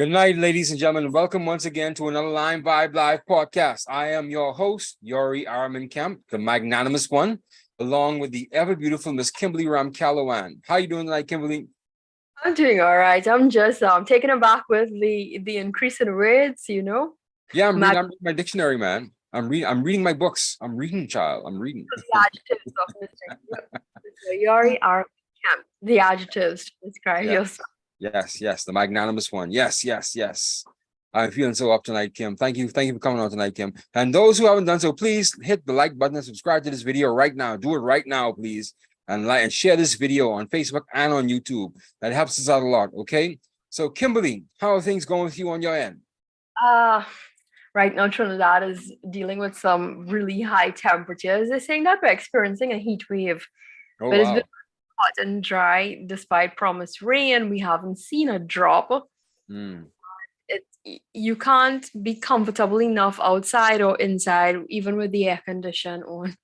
Good night, ladies and gentlemen. Welcome once again to another LimeVibe Live podcast. I am your host, Yori Armin Kemp, the magnanimous one, along with the ever beautiful Miss Kimberly Ram-Calawan. How you doing tonight, Kimberly? I'm doing all right. I'm just taken aback with the increase in words, Yeah, I'm Mag- reading my dictionary, man. I'm reading my books. I'm reading, child. I'm reading. the adjectives of Mr. Yori are the adjectives to describe Yeah. yourself. Yes, the magnanimous one. Yes. I'm feeling so up tonight, Kim. Thank you for coming on tonight, Kim. And those who haven't done so, please hit the like button and subscribe to this video right now. Do it right now, please. And like and share this video on Facebook and on YouTube. That helps us out a lot, okay? So, Kimberly, how are things going with you on your end? Right now, Trinidad is dealing with some really high temperatures. They're saying that we're experiencing a heat wave, Oh, but it's wow. been hot and dry despite promised rain. We haven't seen a drop. Mm. You can't be comfortable enough outside or inside, even with the air condition on.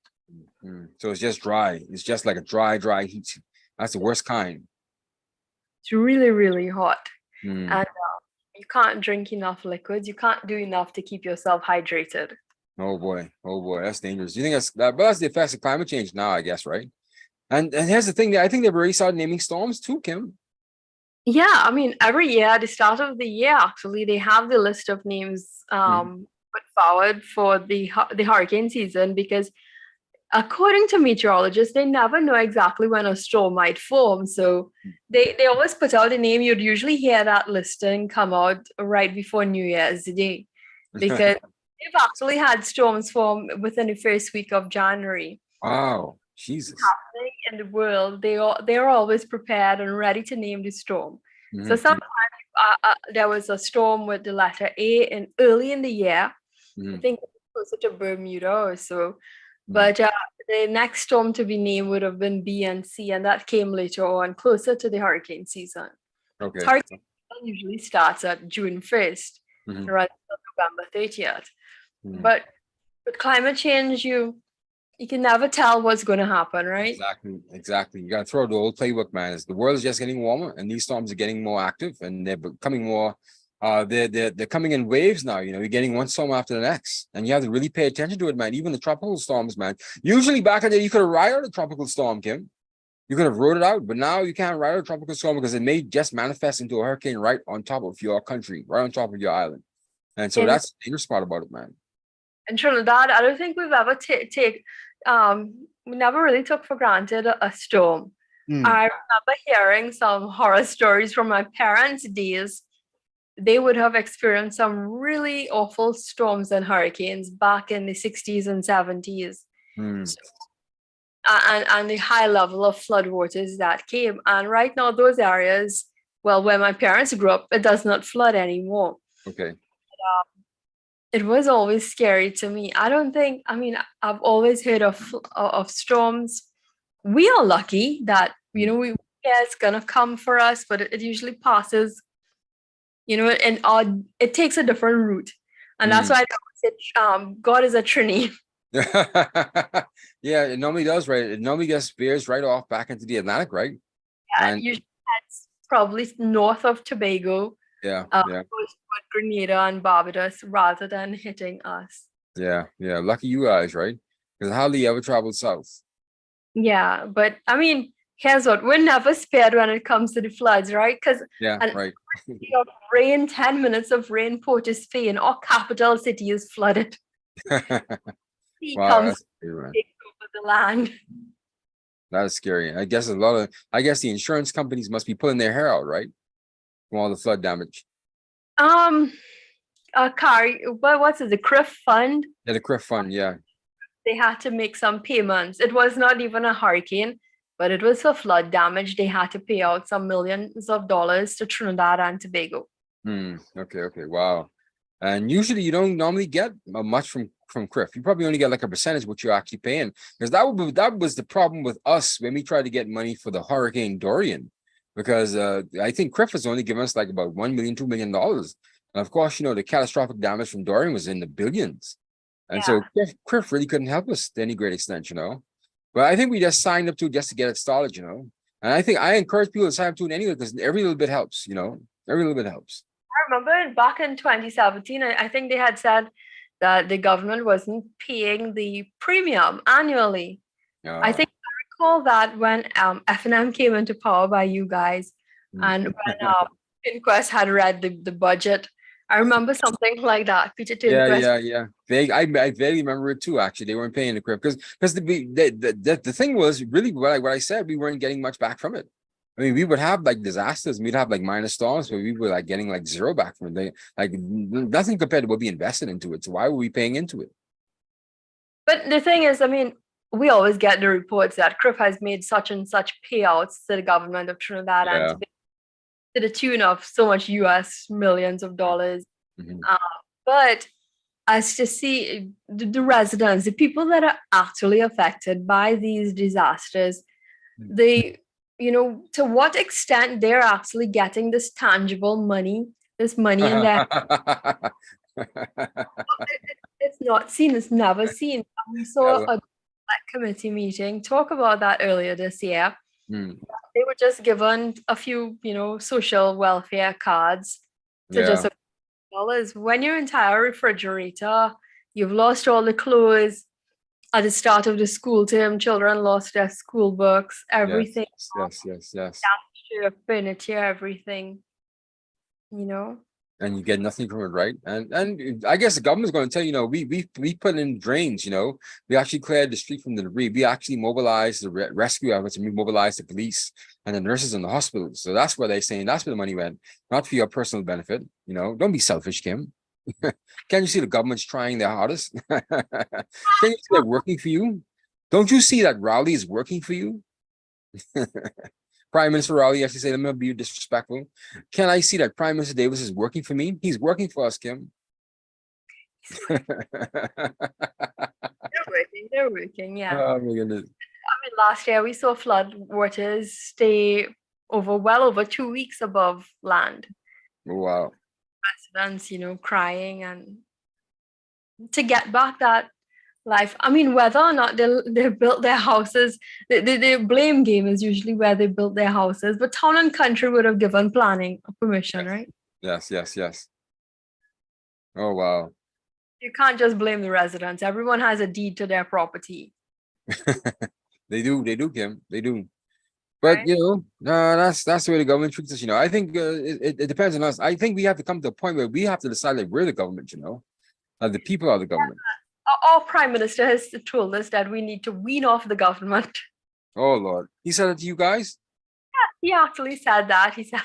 So it's just dry. It's just like a dry heat. That's the worst kind. It's really, really hot. Mm. And you can't drink enough liquids. You can't do enough to keep yourself hydrated. Oh boy, that's dangerous. You think that's the effects of climate change now, I guess, right? And here's the thing, I think they've already started naming storms too, Kim. Yeah, I mean, every year at the start of the year, actually, they have the list of names put forward for the hurricane season, because according to meteorologists, they never know exactly when a storm might form. So they always put out a name. You'd usually hear that listing come out right before New Year's Day, because they've actually had storms form within the first week of January. Wow, Jesus. Happening in the world, they're always prepared and ready to name the storm. So sometimes there was a storm with the letter A early in the year. I think it was closer to Bermuda or so. But the next storm to be named would have been B and C, and that came later on, closer to the hurricane season. Okay. Hurricane season usually starts at June 1st, around November 30th. But with climate change, you can never tell what's going to happen, right? Exactly. You got to throw the old playbook, man. The world is just getting warmer, and these storms are getting more active, and they're becoming more. They're coming in waves now. You're getting one storm after the next, and you have to really pay attention to it, man. Even the tropical storms, man. Usually back in the day, you could have ride out a tropical storm, Kim. You could have rode it out, but now you can't ride out a tropical storm because it may just manifest into a hurricane right on top of your country, right on top of your island. And so that's the dangerous part about it, man. In Trinidad, I don't think we've ever we never really took for granted a storm. I remember hearing some horror stories from my parents' days. They would have experienced some really awful storms and hurricanes back in the 60s and 70s. So, and the high level of floodwaters that came. And right now, those areas, well, where my parents grew up, it does not flood anymore. Okay. It was always scary to me. I've always heard of storms. We are lucky that, it's gonna come for us, but it usually passes, and it takes a different route. And that's why I say God is a Trini. Yeah, it normally does, right? It normally just veers right off back into the Atlantic, right? Yeah, usually that's probably north of Tobago. Yeah. Grenada and Barbados, rather than hitting us. Yeah. Lucky you guys, right? Because hardly ever traveled south. Yeah, but I mean, here's what: we're never spared when it comes to the floods, right? Because right. Rain, 10 minutes of rain, Port of Spain, our capital city is flooded. He comes over the land. That is scary. I guess the insurance companies must be pulling their hair out, right? From all the flood damage. What's it? The CRIF fund? Yeah, the CRIF fund, yeah. They had to make some payments. It was not even a hurricane, but it was for flood damage. They had to pay out some millions of dollars to Trinidad and Tobago. Okay. Wow. And usually you don't normally get much from CRIF. You probably only get like a percentage of what you're actually paying. Because that was the problem with us when we tried to get money for the Hurricane Dorian. Because I think CRIF was only giving us like about $1 million, $2 million. And of course, the catastrophic damage from Dorian was in the billions. And so CRIF really couldn't help us to any great extent, But I think we just signed up just to get it started, And I think I encourage people to sign up to it anyway, because every little bit helps, Every little bit helps. I remember back in 2017, I think they had said that the government wasn't paying the premium annually. I Yeah. think I recall that when F&M came into power by you guys, Mm. and when Inquest had read the budget. I remember something like that. Peter to Yeah, Inquest. yeah, yeah. I vaguely remember it too. Actually, they weren't paying the crib because the thing was really what I said. We weren't getting much back from it. I mean, we would have like disasters. We'd have like minor storms, but we were like getting like zero back from it. Like nothing compared to what we invested into it. So why were we paying into it? But the thing is, I mean, we always get the reports that CRIF has made such and such payouts to the government of Trinidad and Yeah. to the tune of so much US millions of dollars. Mhm. But as to see the residents, the people that are actually affected by these disasters, they, to what extent they're actually getting this tangible money, this money in their, it's not seen, it's never seen. We Yeah, saw well, a committee meeting talk about that earlier this year. mm, They were just given a few, social welfare cards to just yeah, dollars. When your entire refrigerator, you've lost all the clothes at the start of the school term, children lost their school books, yes, everything, yes, yes, yes. your furniture, everything, you know. And you get nothing from it, right? And I guess the government's going to tell you, we put in drains, we actually cleared the street from the debris. We actually mobilized the rescue efforts, and we mobilized the police and the nurses in the hospitals. So that's where they're saying that's where the money went, not for your personal benefit. Don't be selfish, Kim. Can't you see the government's trying their hardest? Can't you see they're working for you? Don't you see that Raleigh is working for you? Prime Minister Raleigh actually said, I'm going to be disrespectful. Can I see that Prime Minister Davis is working for me? He's working for us, Kim. They're working, they're working, yeah. Oh my goodness. I mean, last year we saw flood waters stay well over 2 weeks above land. Wow. Residents, crying, and to get back that life. I mean, whether or not they built their houses, the blame game is usually where they built their houses, but Town and Country would have given planning permission, Yes. right? Yes, yes, yes. Oh wow. You can't just blame the residents. Everyone has a deed to their property. They do, Kim. They do. But Right? that's the way the government treats us. I think it depends on us. I think we have to come to a point where we have to decide that we're the government. The people are the government. Our prime minister has told us that we need to wean off the government. Oh Lord, he said it to you guys. He actually said that. He said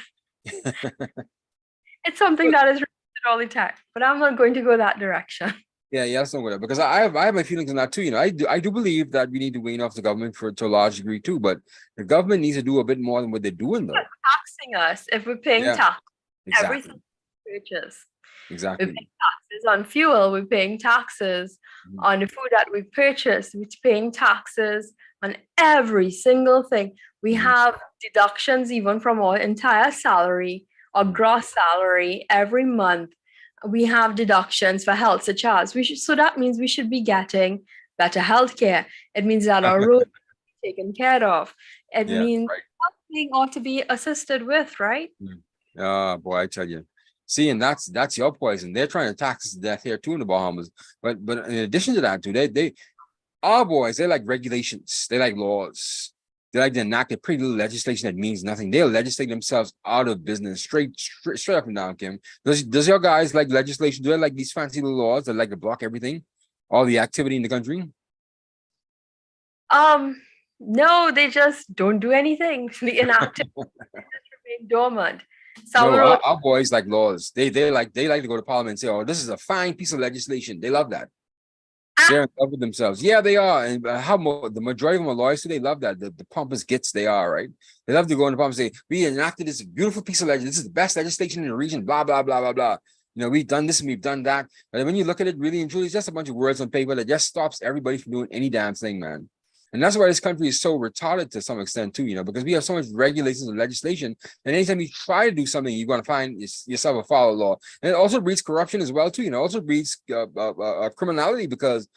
it's something that is repeated all the time, but I'm not going to go that direction. Yeah, that's not good because I have my feelings on that too. I do believe that we need to wean off the government to a large degree too, but the government needs to do a bit more than what they're doing though. Taxing us if we're paying tax. Exactly. Everything we purchase. Exactly. We're paying taxes on fuel. We're paying taxes on the food that we purchase. We're paying taxes on every single thing. We have deductions even from our entire salary or gross salary every month. We have deductions for health, such as so that means we should be getting better health care. It means that our roads are taken care of. It means something ought to be assisted with, right? Oh boy, I tell you. See, and that's your poison. They're trying to tax us to death here too in the Bahamas. But in addition to that, too, our boys, they like regulations, they like laws. They like to enact a pretty little legislation that means nothing. They'll legislate themselves out of business, straight up and down, Kim. Does your guys like legislation? Do they like these fancy little laws that like to block everything, all the activity in the country? No, they just don't do anything. The inactive just remain dormant. Our boys like laws. They like to go to parliament and say, "Oh, this is a fine piece of legislation." They love that. They're in love with themselves. Yeah, they are. And the majority of them are lawyers, so they love that. The pompous gits they are, right? They love to go in the parliament and say, "We enacted this beautiful piece of legislation. This is the best legislation in the region." Blah blah blah blah blah. We've done this and we've done that. But when you look at it, really and truly, it's just a bunch of words on paper that just stops everybody from doing any damn thing, man. And that's why this country is so retarded to some extent too, because we have so much regulations and legislation. And anytime you try to do something, you're going to find yourself a foul law. And it also breeds corruption as well too. It also breeds criminality because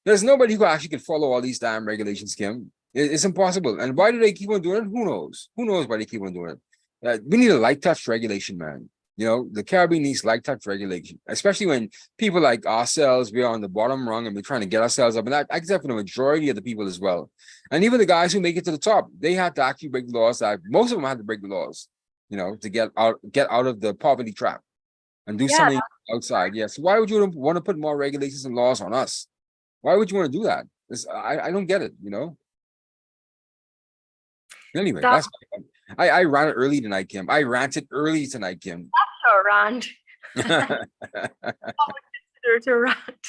there's nobody who actually can follow all these damn regulations, Kim. It's impossible. And why do they keep on doing it? Who knows? Who knows why they keep on doing it? We need a light touch regulation, man. You know, the Caribbean needs light touch regulation, especially when people like ourselves, we're on the bottom rung and we're trying to get ourselves up. And that I accept for the majority of the people as well. And even the guys who make it to the top, they had to actually break the laws. Most of them had to break the laws, you know, to get out of the poverty trap and do Yeah, something outside. Yes. Why would you want to put more regulations and laws on us? Why would you want to do that? I don't get it, you know. Anyway, that's I ran it early tonight, Kim. I ranted early tonight, Kim. a rant. I would consider it a rant.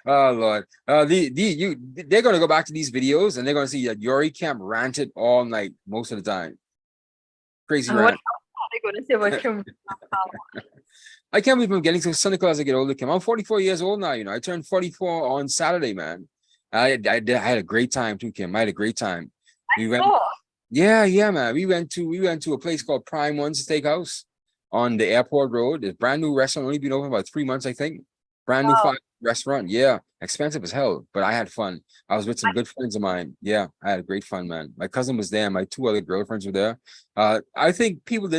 Oh Lord. They're gonna go back to these videos and they're gonna see that Yuri Camp ranted all night most of the time. Crazy And what rant. else are they going to say about Kim? I can't believe I'm getting so cynical as I get older, Kim. I'm 44 years old now, you know. I turned 44 on Saturday, man. I had a great time too, Kim. I had a great time. We went, yeah, man. We went to a place called Prime One's Steakhouse on the airport road. It's a brand new restaurant, only been open about 3 months, I think. Brand new restaurant. Yeah, expensive as hell, but I had fun. I was with some good friends of mine. Yeah, I had a great fun, man. My cousin was there. My 2 other girlfriends were there. I think people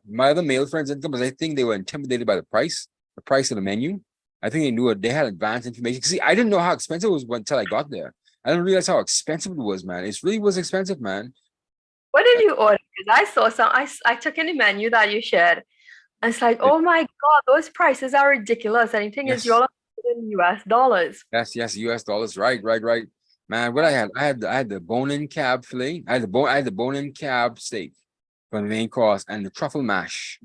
my other male friends didn't come because I think they were intimidated by the price of the menu. I think they knew it. They had advanced information. See, I didn't know how expensive it was until I got there. I didn't realize how expensive it was, man. It really was expensive, man. What did you order? Because I saw some. I took in the menu that you shared. And it's like, oh my God, those prices are ridiculous. Anything is Yes. y'all in US dollars. Yes, US dollars. Right. Man, what I had the bone-in cab fillet. I had the bone-in cab steak for the main course and the truffle mash.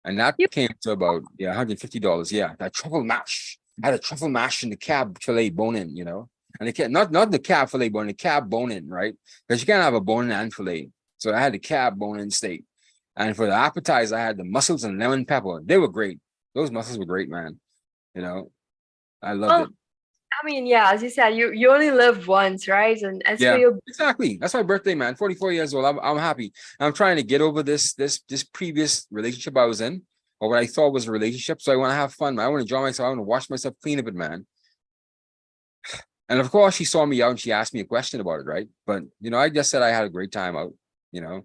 And that came to about $150. Yeah, that truffle mash. I had a truffle mash in the cab fillet bone-in, you know. And the cab, not the cab fillet bone, the cab bone-in, right? Because you can't have a bone-in and fillet. So I had the cab bone-in steak. And for the appetizer, I had the mussels and lemon pepper. They were great. Those mussels were great, man. You know, I loved it. I mean, yeah, as you said, you only live once, right? And as for your exactly. That's my birthday, man. 44 years old. I'm happy. I'm trying to get over this previous relationship I was in, or what I thought was a relationship. So I want to have fun, man. I want to enjoy myself. I want to wash myself clean of it, man. And of course, she saw me out and she asked me a question about it, right? But you know, I just said I had a great time out. You know,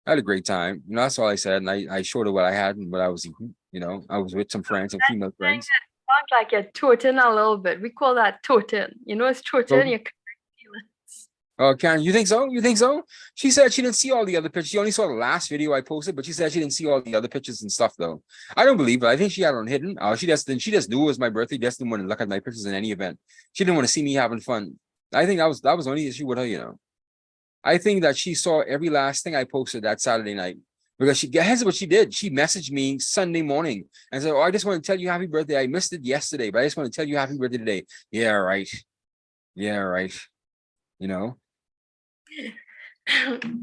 I had a great time. You know, that's all I said. And I showed her what I had and what I was eating. You know, I was with some friends, some female friends. Sounds like you're toting a little bit. We call that toting. You know, it's toting your feelings. Oh, Karen, you think so? You think so? She said she didn't see all the other pictures. She only saw the last video I posted, but she said she didn't see all the other pictures and stuff, though. I don't believe it. I think she had it on hidden. She just knew it was my birthday. Just didn't want to look at my pictures in any event. She didn't want to see me having fun. I think that was the only issue with her, you know. I think that she saw every last thing I posted that Saturday night. Because here's what she did. She messaged me Sunday morning and said, "Oh, I just want to tell you happy birthday. I missed it yesterday, but I just want to tell you happy birthday today." Yeah, right. Yeah, right. You know.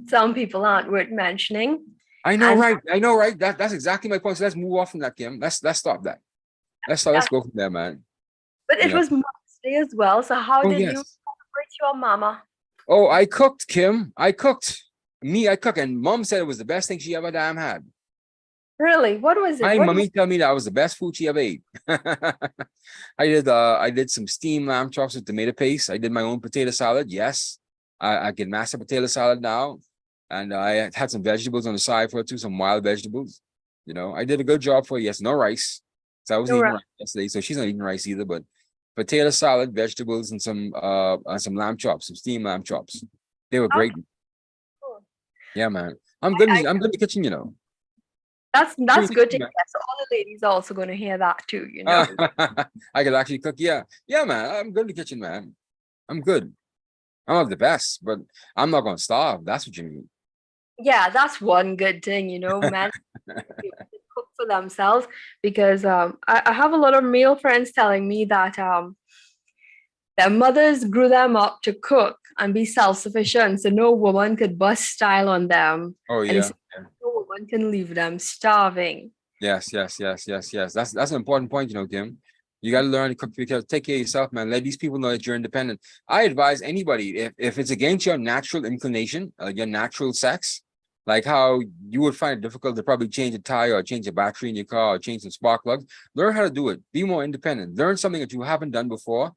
Some people aren't worth mentioning. I know, right? I know, right? That's exactly my point. So let's move off from that, Kim. Let's stop that. Let's go from there, man. But it was Mother's Day as well. So how did you celebrate your mama? Oh, I cooked, Kim. I cooked. I cook, and Mom said it was the best thing she ever damn had. Really? What was it? My mommy told me that was the best food she ever ate. I did some steamed lamb chops with tomato paste. I did my own potato salad. Yes, I can master potato salad now, and I had some vegetables on the side for it too, some wild vegetables. You know, I did a good job for her. Yes, no rice. So I wasn't eating rice yesterday, so she's not eating rice either. But potato salad, vegetables, and some lamb chops, some steamed lamb chops. They were great. Yeah, man. I'm good. I'm good in the kitchen, you know. That's good to hear. So all the ladies are also going to hear that too, you know. I could actually cook. Yeah, man. I'm good in the kitchen, man. I'm good. I'm not the best, but I'm not gonna starve. That's what you mean. Yeah, that's one good thing, you know, men cook for themselves because I have a lot of male friends telling me that their mothers grew them up to cook and be self-sufficient, so no woman could bust style on them. Oh yeah. No woman can leave them starving. Yes. That's an important point, you know, Kim. You got to learn to cook for yourself. Take care of yourself, man. Let these people know that you're independent. I advise anybody, if it's against your natural inclination, your natural sex, like how you would find it difficult to probably change a tire or change a battery in your car or change some spark plugs, learn how to do it. Be more independent. Learn something that you haven't done before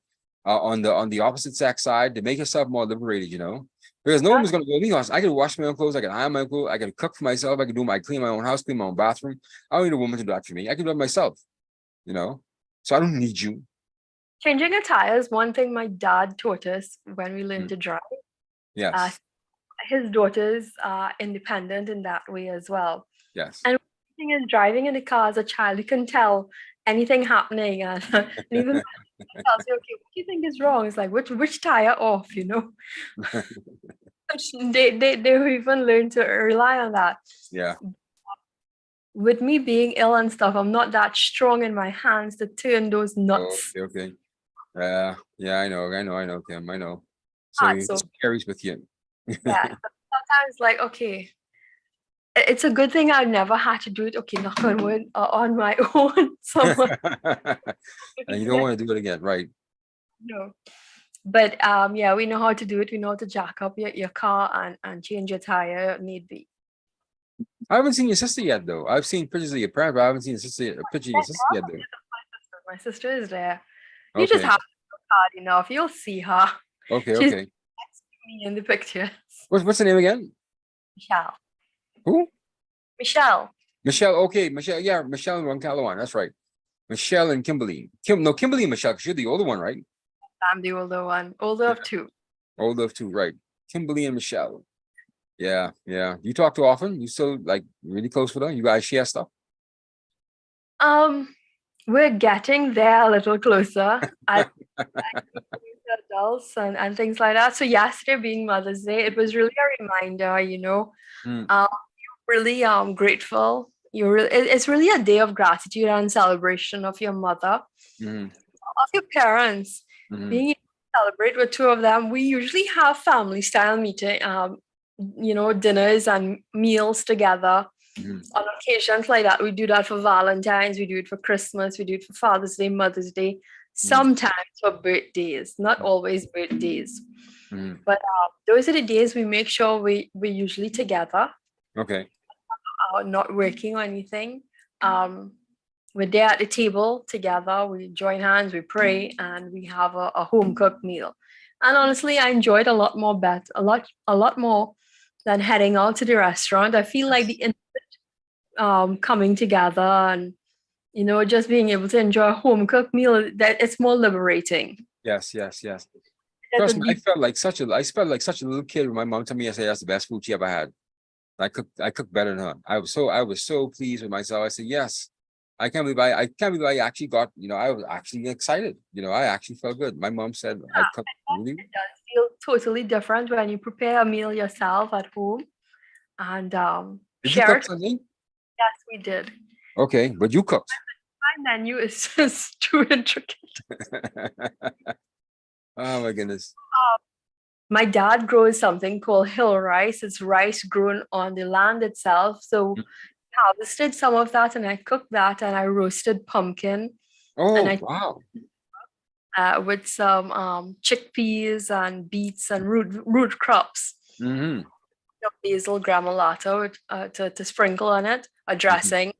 on the opposite sex side to make yourself more liberated, you know. Because no one was gonna go me. I could wash my own clothes, I can iron my own clothes, I can cook for myself, I can clean my own house, clean my own bathroom. I don't need a woman to do that for me. I can do it myself, you know. So I don't need you. Changing a tire is one thing my dad taught us when we learned to drive. Uh, Yes, his daughters are independent in that way as well. yes. And the thing is, driving in the car as a child, you can tell anything happening, and, and even when it tells you, okay, what do you think is wrong? It's like which tire off, you know? They even learn to rely on that. Yeah. With me being ill and stuff, I'm not that strong in my hands to turn those Oh, nuts. okay. Yeah, I know, Kim. I know. So Hard. it So just carries with you. yeah, sometimes like okay, it's a good thing I never had to do it. Okay, knock on wood, on my own. Someone, And you don't want to do it again, right? no. But yeah, we know how to do it. We know how to jack up your car and change your tire if need be. I haven't seen your sister yet, though. I've seen pictures of your parents, but I haven't seen a picture of your sister yet, though. My sister is there. You just Okay, have to look hard enough. You'll see her. okay, She's okay. next to me in the pictures. What's the name again? Michelle. Who? Michelle. Michelle. Okay, Michelle. Yeah, Michelle and Roncalawan. That's right. Michelle and Kimberly. Kimberly and Michelle, because you're the older one, right? I'm the older one. Older Yeah. of two. Older of two, right? Kimberly and Michelle. Yeah, yeah. You talk to often? You still like really close with her? You guys share stuff? Um, we're getting there a little closer. I adults and things like that. So yesterday being Mother's Day, it was really a reminder, you know, Mm, really grateful. It's really a day of gratitude and celebration of your mother, mhm, of your parents. mhm, Being able to celebrate with two of them, we usually have family style meeting, you know, dinners and meals together. mhm, On occasions like that, we do that for Valentine's, we do it for Christmas, we do it for Father's Day, Mother's Day, mhm, sometimes for birthdays, not always birthdays. mhm. But those are the days we make sure we're usually together, Okay. not working or anything. Um, we're there at the table together, we join hands, we pray, and we have a home cooked meal. And honestly, I enjoyed a lot more than heading out to the restaurant. I feel like Yes. the coming together and you know just being able to enjoy a home cooked meal, that it's more liberating. Yes, yes, yes. There's a Trust me, deep I felt like such a little kid when my mom told me yesterday that's the best food she ever had. I cooked better than her. I was so pleased with myself. I said, yes. I can't believe I actually got, you know, I was actually excited. You know, I actually felt good. My mom said I cooked really. it does feel totally different when you prepare a meal yourself at home and Did you share cook it. something? Yes, we did. Okay, but you cooked. My menu is just too intricate. Oh my goodness. My dad grows something called hill rice. It's rice grown on the land itself. So harvested some of that and I cooked that and I roasted pumpkin and Oh, I wow. with some chickpeas and beets and root crops. Mm-hmm. Basil gramolata to sprinkle on it, a Mm-hmm. dressing.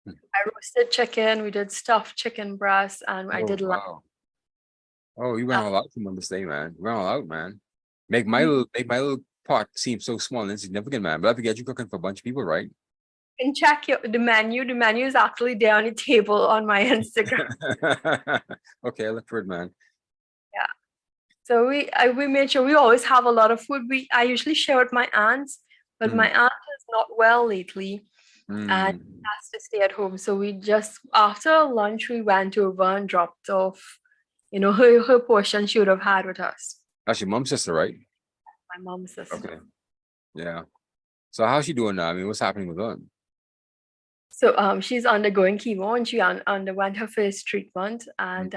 I roasted chicken. We did stuffed chicken breast, and I Oh, did lamb. wow. Oh, you went all out for Mother's Day, man. You went all out, man. Make my little pot seem so small and insignificant, man. But I forget you cooking for a bunch of people, right? You can check the menu. The menu is actually there on the table on my Instagram. Okay, I look for it, man. Yeah. So we made sure we always have a lot of food. I usually share with my aunts, but my Mm, aunt is not well lately and mm. has to stay at home. So we just after lunch we went over and dropped off, you know, her portion she would have had with us. That's your mom's sister, right? My mom's sister. Okay. Yeah. So how's she doing now? I mean, what's happening with her? So she's undergoing chemo and she underwent her first treatment. Mm, And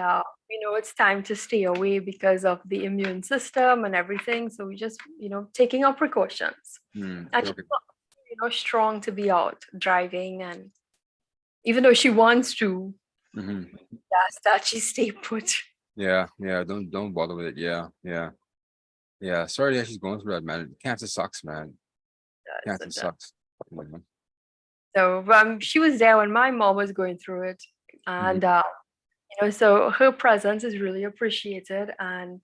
you know, it's time to stay away because of the immune system and everything. So we just, you know, taking our precautions. And she's okay. not, you know, strong to be out driving. And even though she wants to, Hmm. that's that she stay put. Yeah, yeah. Don't bother with it. Yeah, yeah, yeah. Sorry that she's going through that, man. Cancer sucks, man. Cancer sucks. Mhm. So she was there when my mom was going through it. And So her presence is really appreciated, and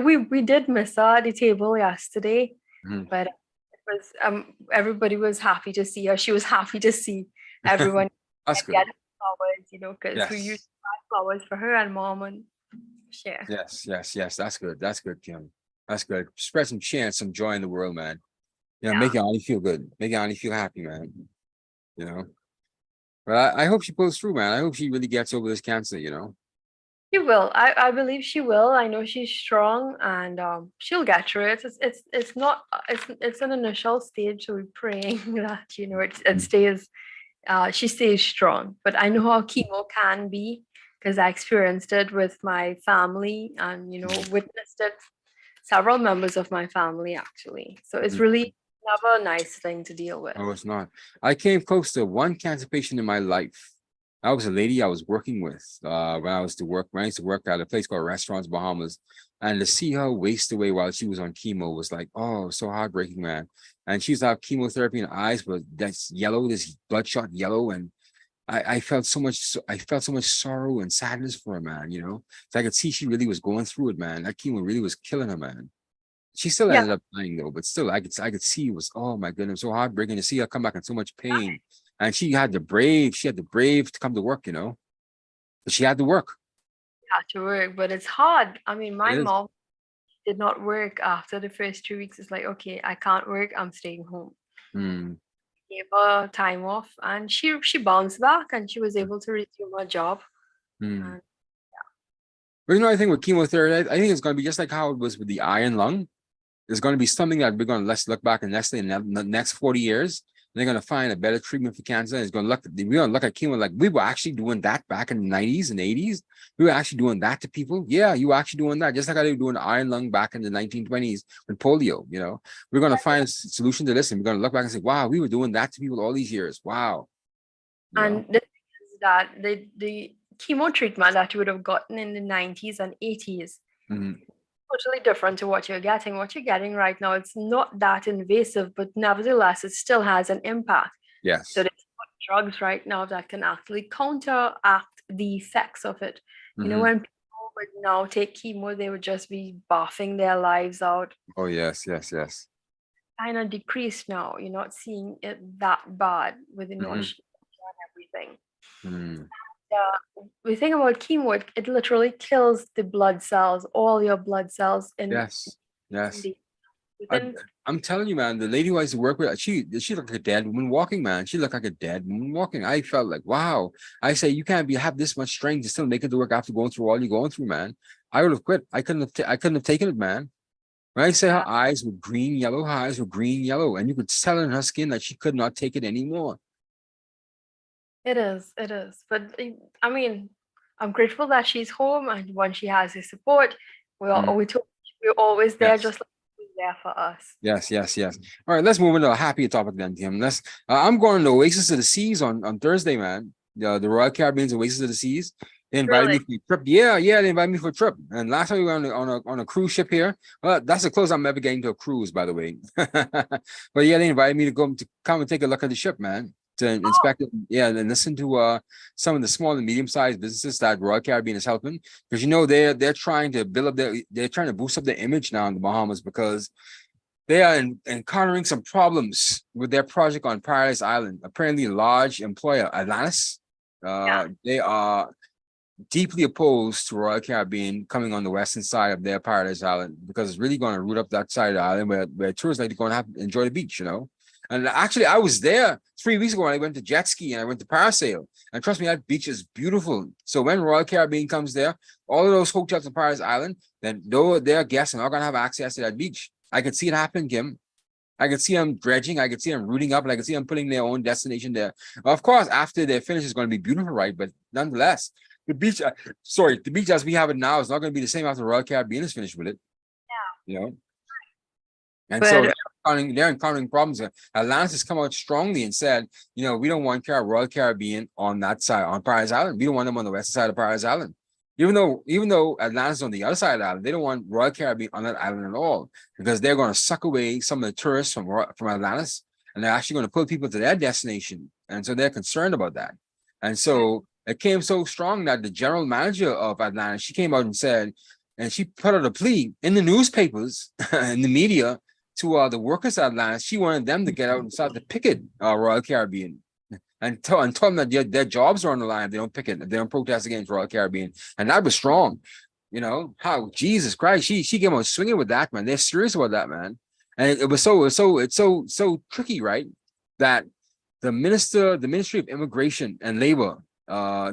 we did miss her at the table yesterday, Mhm. but it was everybody was happy to see her. She was happy to see everyone That's get good. flowers, because we used Yes. to buy flowers for her and mom and share. Yes, yes, yes. That's good. That's good, Kim. That's good. Spread some cheer and some joy in the world, man. Make Yeah. your auntie feel good. Make your auntie feel happy, man. You know. But I hope she pulls through, man. I hope she really gets over this cancer. She will. I believe she will. I know she's strong, and she'll get through it. It's not it's an initial stage, so we're praying that it Mm. stays. She stays strong. But I know how chemo can be, because I experienced it with my family, and witnessed it several members of my family actually. So it's Mhm. really never a nice thing to deal with. No, it's not. I came close to one cancer patient in my life. I was a lady I was working with when I used to work at a place called Restaurants Bahamas. And to see her waste away while she was on chemo was like, oh, so heartbreaking, man. And she used to have chemotherapy in her eyes, but that's yellow, this bloodshot yellow. And I felt so much sorrow and sadness for her, man. So I could see she really was going through it, man. That chemo really was killing her, man. She still Yeah. ended up dying though, but still, I could see it was, oh my goodness, so heartbreaking to see her come back in so much pain. And she had the brave to come to work. But she had to work. Had to work, but it's hard. I mean, It my is. mom did not work after the first 2 weeks. It's like, okay, I can't work. I'm staying home. Hmm. Gave her time off, and she bounced back, and she was able to resume her job. Hmm. And But I think with chemotherapy, I think it's going to be just like how it was with the iron lung. There's going to be something that we're going to let's look back and in the next 40 years. They're going to find a better treatment for cancer. It's going to we're going to look at chemo like we were actually doing that back in the 90s and 80s. We were actually doing that to people. Yeah, you were actually doing that, just like I they were doing the iron lung back in the 1920s with polio. We're going to find a solution to this, and we're going to look back and say, wow, we were doing that to people all these years. Wow. You know? and the thing is that the chemo treatment that you would have gotten in the 90s and 80s, Mhm. totally different to what you're getting. What you're getting right now, it's not that invasive, but nevertheless, it still has an impact. So Yes. there's drugs right now that can actually counteract the effects of it. Hmm. When people would now take chemo, they would just be buffing their lives out. Oh, yes, yes, yes. Kind of decreased now. You're not seeing it that bad with the Hmm. nausea and everything. Hmm. We think about chemo, it literally kills the blood cells, all your blood cells Yes, in yes. the I, within. I'm telling you, man, the lady who I used to work with, she looked like a dead woman walking, man. She looked like a dead woman walking. I felt like, wow. I say, you can't have this much strength to still make it to work after going through all you're going through, man. I would have quit. I couldn't have taken it, man. When I say Yeah, her eyes were green yellow, her eyes were green yellow, and you could tell in her skin that she could not take it anymore. it is. It is. But I mean, I'm grateful that she's home, and when she has his support, Mm, we're always there, yes. just like she's there for us. Yes, yes, yes. All right, let's move into a happier topic then, Tim. I'm going to Oasis of the Seas on Thursday, man. The Royal Caribbean's Oasis of the Seas. They invited me Really. for a trip. Yeah, yeah, they invited me for a trip. And last time we were on a cruise ship here. Well, that's the closest I'm ever getting to a cruise, by the way. But yeah, they invited me to come and take a look at the ship, man. To Oh, inspect it, yeah, and listen to some of the small and medium-sized businesses that Royal Caribbean is helping. Because they're trying to they're trying to boost up their image now in the Bahamas because they are encountering some problems with their project on Paradise Island. Apparently, a large employer, Atlantis, yeah. they are deeply opposed to Royal Caribbean coming on the western side of their Paradise Island because it's really going to root up that side of the island where tourists like to go and have enjoy the beach. And actually, I was there 3 weeks ago when I went to jet ski and I went to parasail. And trust me, that beach is beautiful. So when Royal Caribbean comes there, all of those hotels on Paradise Island, then though their guests are not going to have access to that beach. I could see it happen, Kim. I could see them dredging. I could see them rooting up, and I could see them putting their own destination there. Of course, after they finish, it's going to be beautiful, right? But nonetheless, the beach, the beach as we have it now is not going to be the same after Royal Caribbean is finished with it, you know? And so But they're encountering problems. Atlantis has come out strongly and said, we don't want Royal Caribbean on that side, on Paradise Island. We don't want them on the western side of Paradise Island. Even though Atlantis is on the other side of the island, they don't want Royal Caribbean on that island at all because they're going to suck away some of the tourists from Atlantis, and they're actually going to pull people to their destination. And so they're concerned about that. And so it came so strong that the general manager of Atlanta, she came out and said, and she put out a plea in the newspapers, in the media, to the workers at Atlanta. She wanted them to get out and start to picket Royal Caribbean and tell them that their jobs are on the line if they don't picket, if they don't protest against Royal Caribbean. And that was strong. You know, how Jesus Christ, she came out swinging with that, man. They're serious about that, man. And it's so tricky, right? That the Ministry of Immigration and Labor,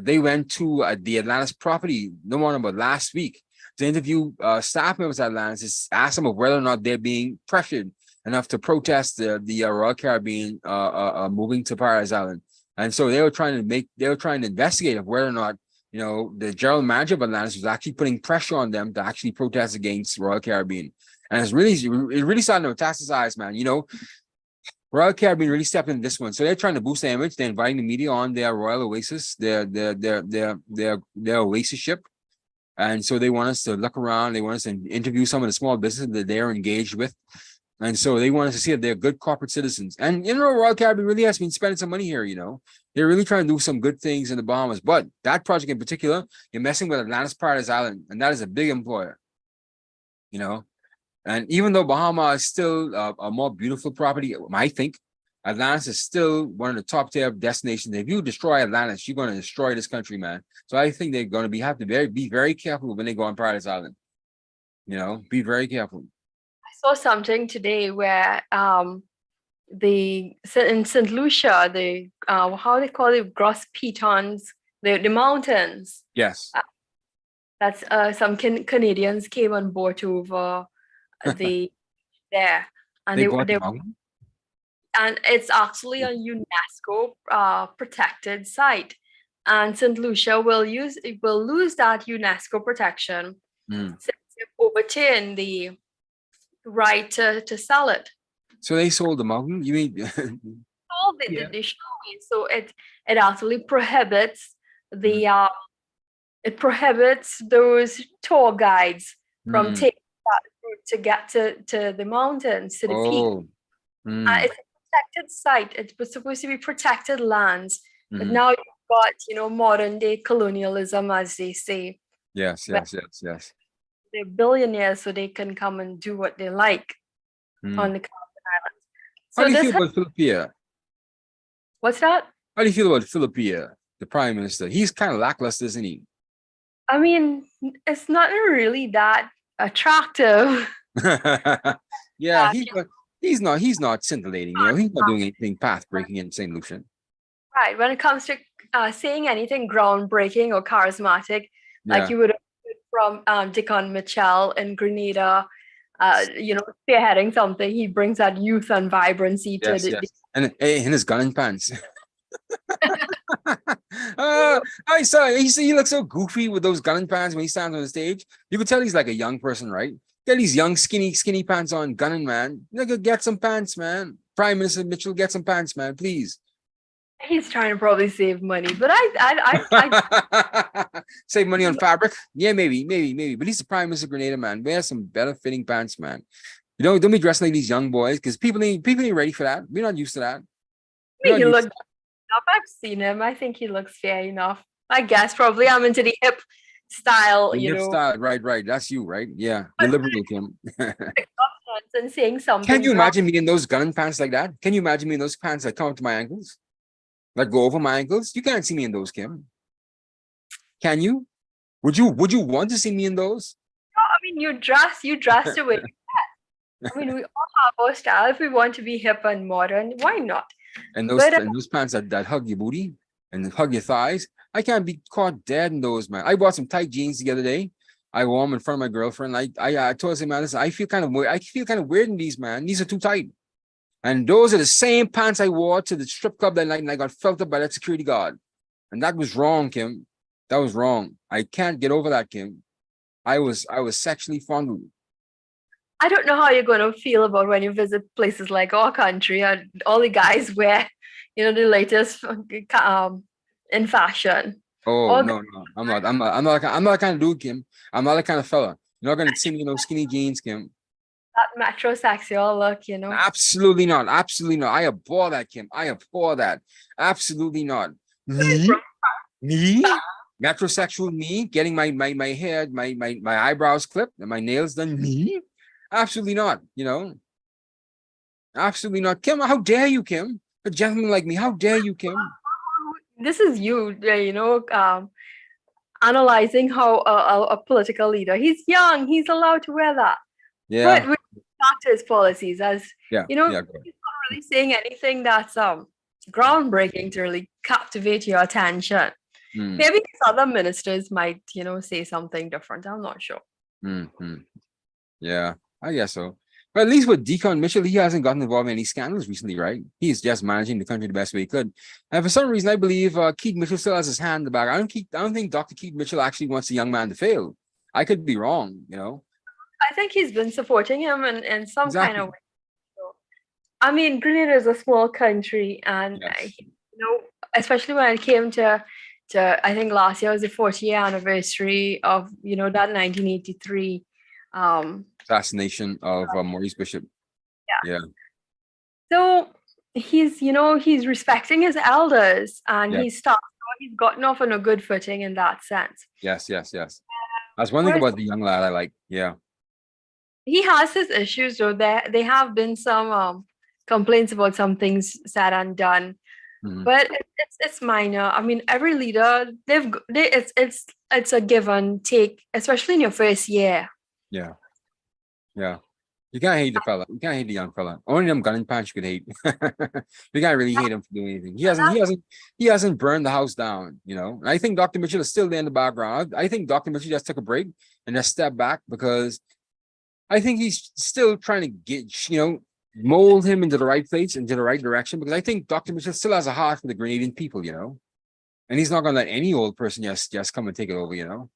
they went to the Atlanta's property no more than about last week to interview staff members at Atlanta to ask them of whether or not they're being pressured enough to protest the Royal Caribbean moving to Paradise Island. And so they were trying to investigate of whether or not, you know, the general manager of Atlantis was actually putting pressure on them to actually protest against Royal Caribbean. And it really starting to metastasize, man. You know, Royal Caribbean really stepped into this one. So they're trying to boost their image. They're inviting the media on their Royal Oasis, their Oasis ship. And so they want us to look around. They want us to interview some of the small businesses that they're engaged with. And so they want us to see if they're good corporate citizens. And, you know, Royal Caribbean really has been spending some money here, you know. They're really trying to do some good things in the Bahamas. But that project in particular, you're messing with Atlantis Paradise Island. And that is a big employer, you know. And even though Bahama is still a more beautiful property, I think Atlantis is still one of the top tier destinations. If you destroy Atlantis, you're going to destroy this country, man. So I think they're going to have to be very careful when they go on Paradise Island. You know, be very careful. I saw something today where in St. Lucia, the how they call it, Gros Pitons, the mountains. Yes. That's some Canadians came on board over there, and they and it's actually a UNESCO protected site, and St. Lucia will lose that UNESCO protection since they've overturned the right to sell it. So they sold the mountain? You mean? They so it actually prohibits it prohibits those tour guides from taking that route to get to the mountains, to the peak. It's a protected site. It was supposed to be protected lands, but now you've got, you know, modern day colonialism, as they say. Yes. They're billionaires, so they can come and do what they like on the Islands. So how do you feel about Philippia? What's that? How do you feel about Philippia, the prime minister? He's kind of lackluster, isn't he? I mean, it's not really that attractive. Yeah, he's not scintillating, you know, he's not doing anything path breaking in St. Lucian. Right. When it comes to saying anything groundbreaking or charismatic, like you would have heard from Deacon Mitchell in Grenada, you know, spearheading something, he brings that youth and vibrancy to and in his gun pants. I saw he looks so goofy with those gun pants when he stands on the stage. You could tell he's like a young person, right? Get these young skinny pants on, gunning, man. Nigga, get some pants, man. Prime Minister Mitchell, get some pants, man, please. He's trying to probably save money, but I save money on fabric. Yeah, maybe. But he's the Prime Minister of Grenada, man. Wear some better fitting pants, man. You know, don't be dressing like these young boys, because people ain't ready for that. We're not used to that. He looks enough. I've seen him. I think he looks fair enough. I guess probably I'm into the hip style, the you hip know. Style. Right. That's you, right? Yeah. You're liberal, Kim. And saying something. Can you imagine me in those gun pants like that? Can you imagine me in those pants that come up to my ankles? That go over my ankles? You can't see me in those, Kim. Can you? Would you want to see me in those? No, I mean, you dress the way. I mean, we all have our style. If we want to be hip and modern, why not? And those pants that hug your booty and hug your thighs, I can't be caught dead in those, man. I bought some tight jeans the other day. I wore them in front of my girlfriend. I told her, man, listen, I feel kind of weird in these, man. These are too tight. And those are the same pants I wore to the strip club that night, and I got felt up by that security guard. And that was wrong, Kim. That was wrong. I can't get over that, Kim. I was sexually fondled. I don't know how you're going to feel about when you visit places like our country and all the guys wear, you know, the latest in fashion. Oh, no. I'm not that kind of dude, Kim. I'm not that kind of fella. You're not going to see me in those skinny jeans, Kim. That metrosexual look, you know. Absolutely not. I abhor that, Kim. I abhor that. Absolutely not. Me? Metrosexual me? Getting my hair, my eyebrows clipped and my nails done? Me? Absolutely not, you know? Absolutely not. Kim, how dare you, Kim? A gentleman like me, how dare you, Kim? This is you, analyzing how a political leader. He's young. He's allowed to wear that. Yeah, But with back to his policies, as yeah, you know, yeah. Go ahead. he's not really saying anything that's groundbreaking to really captivate your attention. Mm, Maybe these other ministers might, say something different. I'm not sure. yeah, I guess so. But at least with Deacon Mitchell, he hasn't gotten involved in any scandals recently, right? He's just managing the country the best way he could. And for some reason, I believe Keith Mitchell still has his hand in the bag. I don't think Dr. Keith Mitchell actually wants the young man to fail. I could be wrong, you know. I think he's been supporting him in some kind Exactly. of way. So, I mean, Grenada is a small country, and Yes. especially when it came to I think last year was the 40th anniversary of that 1983. Assassination of Maurice Bishop. Yeah. Yeah. So he's respecting his elders, and Yeah. he's gotten off on a good footing in that sense. Yes. That's one thing about the young lad I like. Yeah. He has his issues, though. There have been some complaints about some things said and done, but it's minor. I mean, every leader it's a give and take, especially in your first year. Yeah. You can't hate the fella. You can't hate the young fella. Only them gunning pants you could hate. You can't really hate him for doing anything. He hasn't burned the house down, you know. And I think Dr. Mitchell is still there in the background. I think Dr. Mitchell just took a break and just stepped back because I think he's still trying to get, mold him into the right place, into the right direction. Because I think Dr. Mitchell still has a heart for the Grenadian people, you know. And he's not gonna let any old person just come and take it over, you know.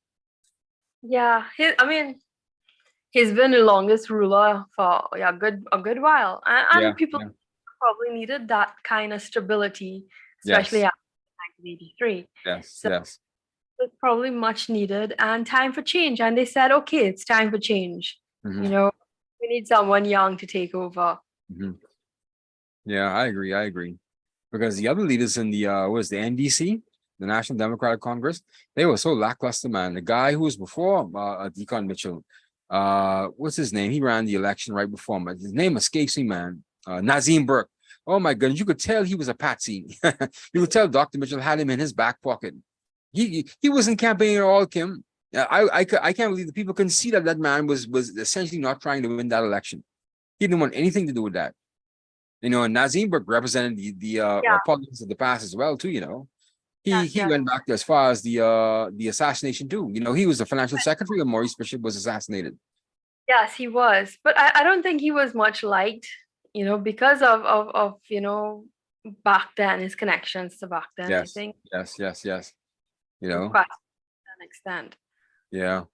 Yeah, he's been the longest ruler for a good while, and people probably needed that kind of stability, especially after 1983. Yes. It's probably much needed and time for change. And they said, okay, it's time for change. Mm-hmm. We need someone young to take over. Mm-hmm. Yeah, I agree. Because the other leaders in the the NDC, the National Democratic Congress, they were so lackluster, man. The guy who was before Deacon Mitchell, what's his name? He ran the election right before him. His name escapes me, man. Nazim Burke. Oh my goodness, you could tell he was a patsy. You could tell Dr. Mitchell had him in his back pocket. He wasn't campaigning at all, Kim. I can't believe that people couldn't see that man was essentially not trying to win that election. He didn't want anything to do with that. And Nazim Burke represented the politics of the past as well, too, you know. He went back as far as the assassination too. You know, he was the financial secretary when Maurice Bishop was assassinated. Yes, he was. But I don't think he was much liked, because of back then, his connections to back then, Yes. I think. Yes. You know. To an extent. Yeah.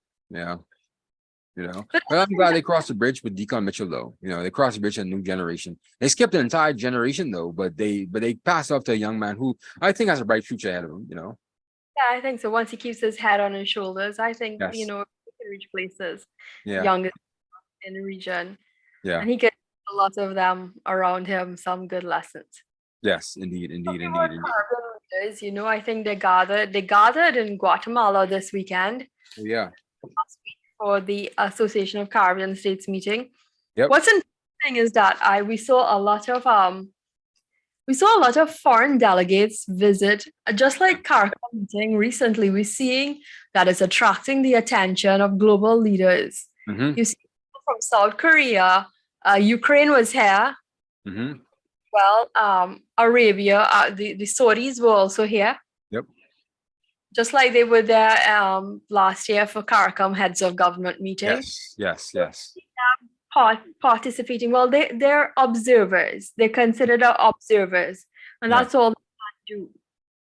But I'm glad they crossed the bridge with Deacon Mitchell, though. You know, they crossed the bridge to a new generation. They skipped an entire generation, though, but they passed off to a young man who I think has a bright future ahead of him, you know. Yeah, I think so. Once he keeps his head on his shoulders, I think, he can reach places youngest in the region. Yeah. And he can give a lot of them around him some good lessons. Yes, indeed. I think they gathered in Guatemala this weekend. Oh, yeah. Last week for the Association of Caribbean States meeting. Yep. What's interesting is that we saw a lot of foreign delegates visit, just like CARICOM meeting recently. We're seeing that it's attracting the attention of global leaders. Mm-hmm. You see people from South Korea, Ukraine was here. Mm-hmm. Well, Arabia, the Saudis were also here. Yep. Just like they were there last year for CARICOM heads of government meeting. Yes. Participating. Well, they're observers. They're considered observers, and that's all they can do.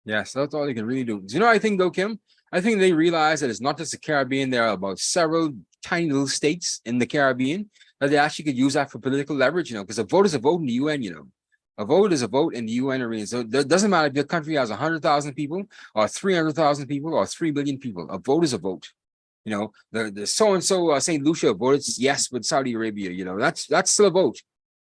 Yes, that's all they can really do. Do you know what I think, though, Kim? I think they realize that it's not just the Caribbean. There are about several tiny little states in the Caribbean that they actually could use that for political leverage, you know, because a vote is a vote in the UN, you know. A vote is a vote in the UN arena. So it doesn't matter if your country has 100,000 people or 300,000 people or 3 billion people. A vote is a vote. You know, the so-and-so St. Lucia voted yes with Saudi Arabia. You know, that's still a vote.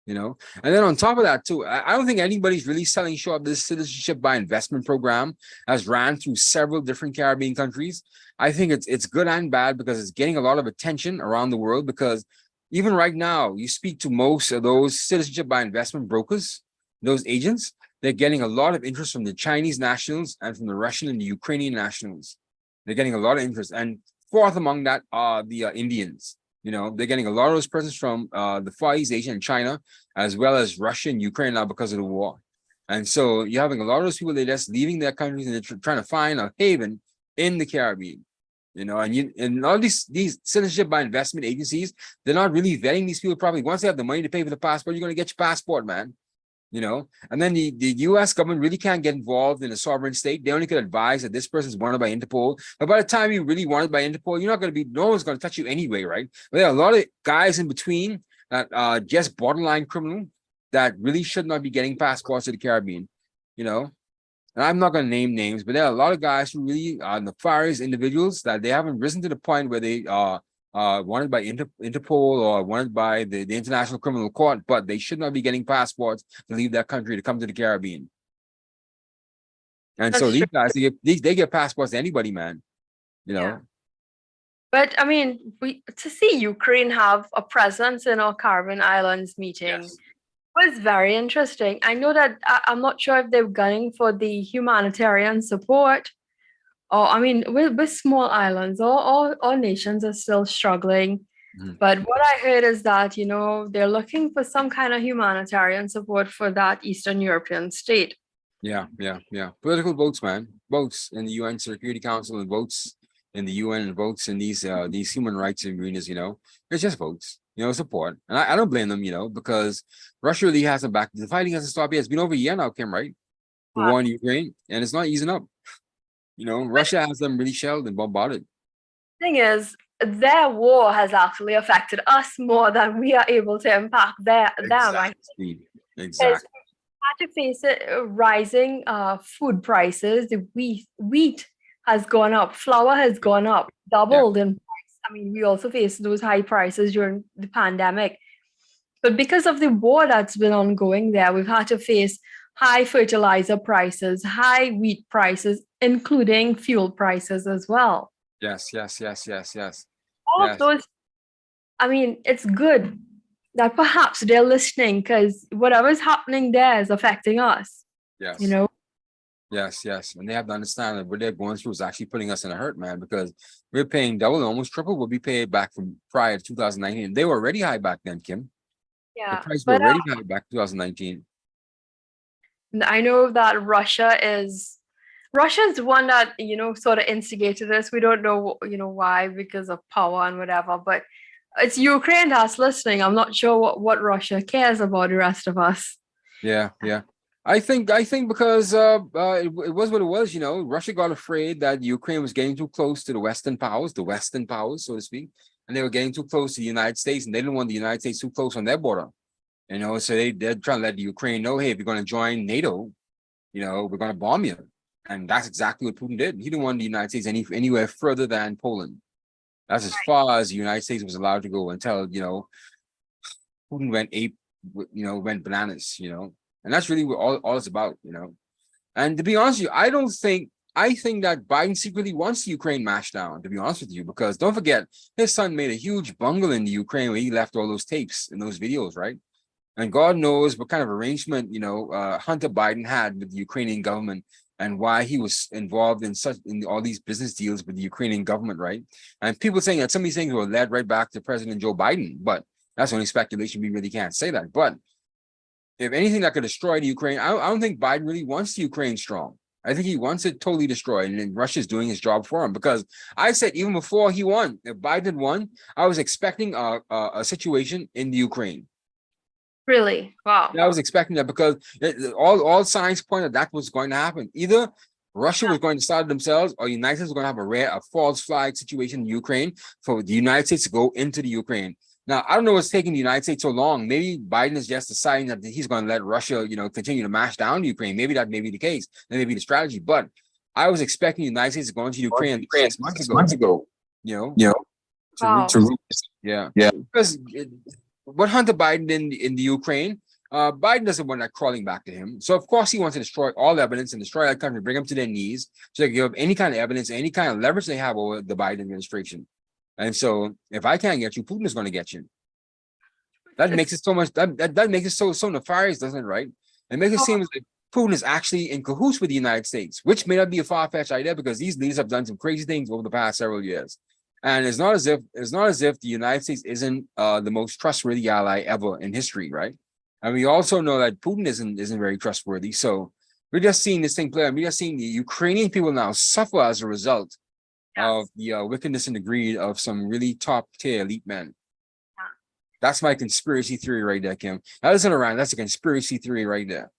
you know. And then on top of that too, I don't think anybody's really selling short this citizenship by investment program has ran through several different Caribbean countries. I think it's good and bad because it's getting a lot of attention around the world, because even right now, you speak to most of those citizenship by investment brokers, those agents, they're getting a lot of interest from the Chinese nationals and from the Russian and the Ukrainian nationals. They're getting a lot of interest. And fourth among that are the Indians. You know, they're getting a lot of those persons from the Far East Asia and China, as well as Russia and Ukraine now because of the war. And so you're having a lot of those people, they're just leaving their countries and they're trying to find a haven in the Caribbean. You know, and all these citizenship by investment agencies, they're not really vetting these people properly. Once they have the money to pay for the passport, you're going to get your passport, man. You know, and then the U.S. government really can't get involved in a sovereign state. They only could advise that this person is wanted by Interpol. But by the time you really wanted by Interpol, you're not going to be, no one's going to touch you anyway, right? But there are a lot of guys in between that are just borderline criminal that really should not be getting passports to the Caribbean, you know. And I'm not going to name names, but there are a lot of guys who really are nefarious individuals that they haven't risen to the point where they are wanted by Interpol or wanted by the International Criminal Court, but they should not be getting passports to leave that country to come to the Caribbean. And That's so these true. guys, they get passports to anybody, man. You know. Yeah. But I mean, to see Ukraine have a presence in our Caribbean Islands meeting Yes. was very interesting. I know that I'm not sure if they're gunning for the humanitarian support. Or I mean, with small islands, all nations are still struggling. But what I heard is that, you know, they're looking for some kind of humanitarian support for that Eastern European state. Yeah. Political votes, man. Votes in the UN Security Council and votes in the UN and votes in these human rights arenas, you know. It's just votes, you know, support. And I don't blame them, you know, because Russia really hasn't back. The fighting hasn't stopped yet. It's been over a year now, Kim, right? The war in Ukraine, and it's not easing up. You know, Russia has them really shelled and bombarded. Thing is, their war has actually affected us more than we are able to impact them. Exactly. Exactly. Had to face it, rising food prices. The wheat has gone up, flour has gone up, doubled in price. I mean, we also faced those high prices during the pandemic. But because of the war that's been ongoing there, we've had to face high fertilizer prices, high wheat prices, including fuel prices as well. Yes. All of those, I mean, it's good that perhaps they're listening, because whatever's happening there is affecting us. Yes. You know? Yes. And they have to understand that what they're going through is actually putting us in a hurt, man, because we're paying double, almost triple what we paid back from prior to 2019. They were already high back then, Kim. Yeah. The price were already high back 2019. I know that Russia's the one that, you know, sort of instigated this. We don't know, you know, why, because of power and whatever, but it's Ukraine that's listening. I'm not sure what Russia cares about the rest of us. Yeah. I think because it was what it was, you know. Russia got afraid that Ukraine was getting too close to the Western powers, so to speak, and they were getting too close to the United States, and they didn't want the United States too close on their border. You know, so they're trying to let the Ukraine know, hey, if you're going to join NATO, you know, we're going to bomb you. And that's exactly what Putin did. He didn't want the United States anywhere further than Poland. That's as far as the United States was allowed to go until, you know, Putin went bananas, you know. And that's really what all it's about, you know. And to be honest with you, I think that Biden secretly wants the Ukraine mashed down, to be honest with you, because don't forget, his son made a huge bungle in the Ukraine where he left all those tapes and those videos, right? And God knows what kind of arrangement, you know, Hunter Biden had with the Ukrainian government, and why he was involved in all these business deals with the Ukrainian government, right? And people saying that some of these things were led right back to President Joe Biden, but that's only speculation. We really can't say that. But if anything that could destroy the Ukraine, I don't think Biden really wants the Ukraine strong. I think he wants it totally destroyed, and then Russia's doing his job for him. Because I said even before he won, if Biden won, I was expecting a situation in the Ukraine. Really? Wow. I was expecting that, because all signs pointed that was going to happen. Either Russia was going to start it themselves, or the United States was going to have a false flag situation in Ukraine for the United States to go into the Ukraine. Now, I don't know what's taking the United States so long. Maybe Biden is just deciding that he's going to let Russia, you know, continue to mash down Ukraine. Maybe that may be the case. That may be the strategy. But I was expecting the United States to go into Ukraine 6 months ago. You know? Wow. Yeah. Because what Hunter Biden in the Ukraine, Biden doesn't want that crawling back to him. So of course he wants to destroy all evidence and destroy that country, bring them to their knees, so they can give any kind of evidence, any kind of leverage they have over the Biden administration. And so if I can't get you, Putin is going to get you. That makes it so much that makes it so nefarious, doesn't it, right? It makes it seem like Putin is actually in cahoots with the United States, which may not be a far-fetched idea because these leaders have done some crazy things over the past several years. And it's not as if the United States isn't the most trustworthy ally ever in history, right? And we also know that Putin isn't very trustworthy. So we're just seeing this thing play. And we're just seeing the Ukrainian people now suffer as a result of the wickedness and the greed of some really top-tier elite men. That's my conspiracy theory right there, Kim. That isn't around. That's a conspiracy theory right there.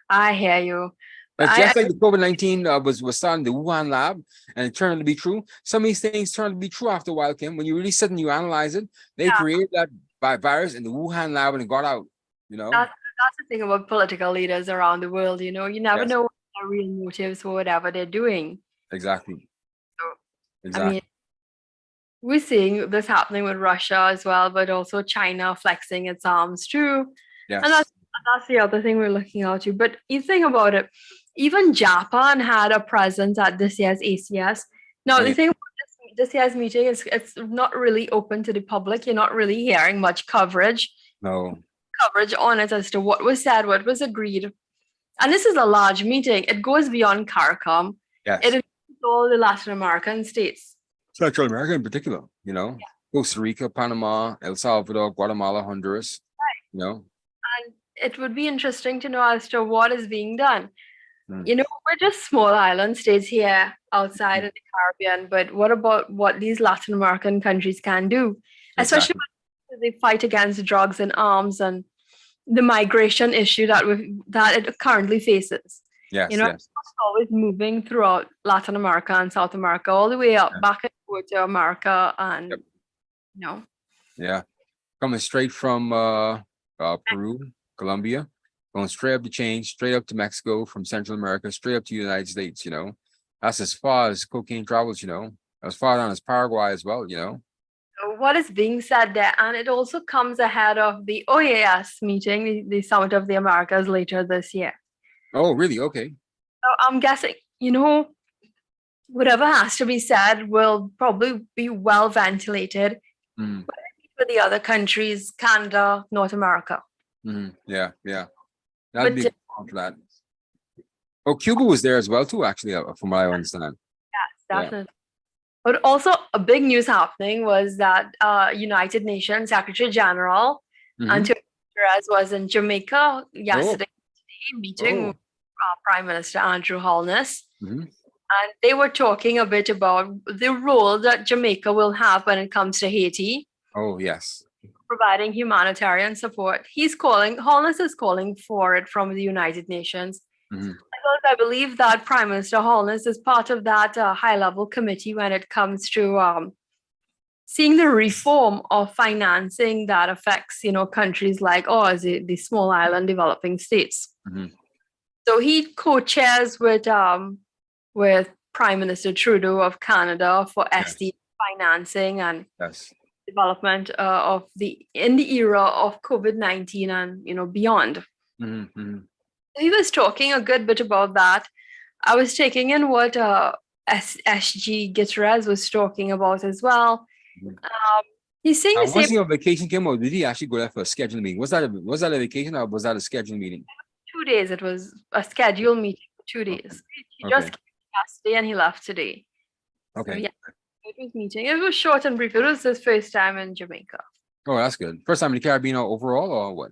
I hear you. But just like the COVID-19 was starting the Wuhan lab and it turned out to be true, some of these things turn out to be true after a while, Kim. When you really sit and you analyze it, they created that virus in the Wuhan lab and it got out, you know? That's the thing about political leaders around the world, you know? You never know what their real motives for whatever they're doing. Exactly. So, I mean, we're seeing this happening with Russia as well, but also China flexing its arms too. Yes. And that's the other thing we're looking out to. But you think about it, even Japan had a presence at this year's ACS. Now, the thing about this year's meeting is it's not really open to the public. You're not really hearing much coverage. No. Coverage on it as to what was said, what was agreed. And this is a large meeting. It goes beyond CARICOM. Yes. It includes all the Latin American states. Central America in particular, you know, Costa Rica, Panama, El Salvador, Guatemala, Honduras, you know. And it would be interesting to know as to what is being done. You know, we're just small island states here outside of the Caribbean, but what about what these Latin American countries can do, especially when they fight against drugs and arms and the migration issue that it currently faces. Yes, you know, it's always moving throughout Latin America and South America, all the way up back and forth to America, and you know. Yeah, coming straight from Peru, Colombia, going straight up the chain, straight up to Mexico, from Central America, straight up to the United States, you know. That's as far as cocaine travels, you know. As far down as Paraguay as well, you know. So what is being said there, and it also comes ahead of the OAS meeting, the Summit of the Americas later this year. Oh, really? Okay. So I'm guessing, you know, whatever has to be said will probably be well ventilated with the other countries, Canada, North America. Yeah. That'd be fun for that. Oh, Cuba was there as well too, actually, from what I understand. Yes, definitely. But also a big news happening was that United Nations Secretary General Antonio Guterres was in Jamaica yesterday meeting with Prime Minister Andrew Holness. And they were talking a bit about the role that Jamaica will have when it comes to Haiti. Oh, yes. Providing humanitarian support. Holness is calling for it from the United Nations. Because I believe that Prime Minister Holness is part of that high-level committee when it comes to seeing the reform of financing that affects, you know, countries like ours, the small island developing states. So he co-chairs with Prime Minister Trudeau of Canada for SD financing and development in the era of COVID-19 and, you know, beyond. He was talking a good bit about that. I was taking in what SG Guterres was talking about as well. He's saying the same. Was he on vacation, Kim, or did he actually go there for a scheduled meeting? Was that a vacation or was that a scheduled meeting? 2 days. It was a scheduled meeting for 2 days. He just came yesterday and he left today. Okay. So, it was meeting. It was short and brief. It was his first time in Jamaica. Oh, that's good. First time in the Caribbean overall, or what?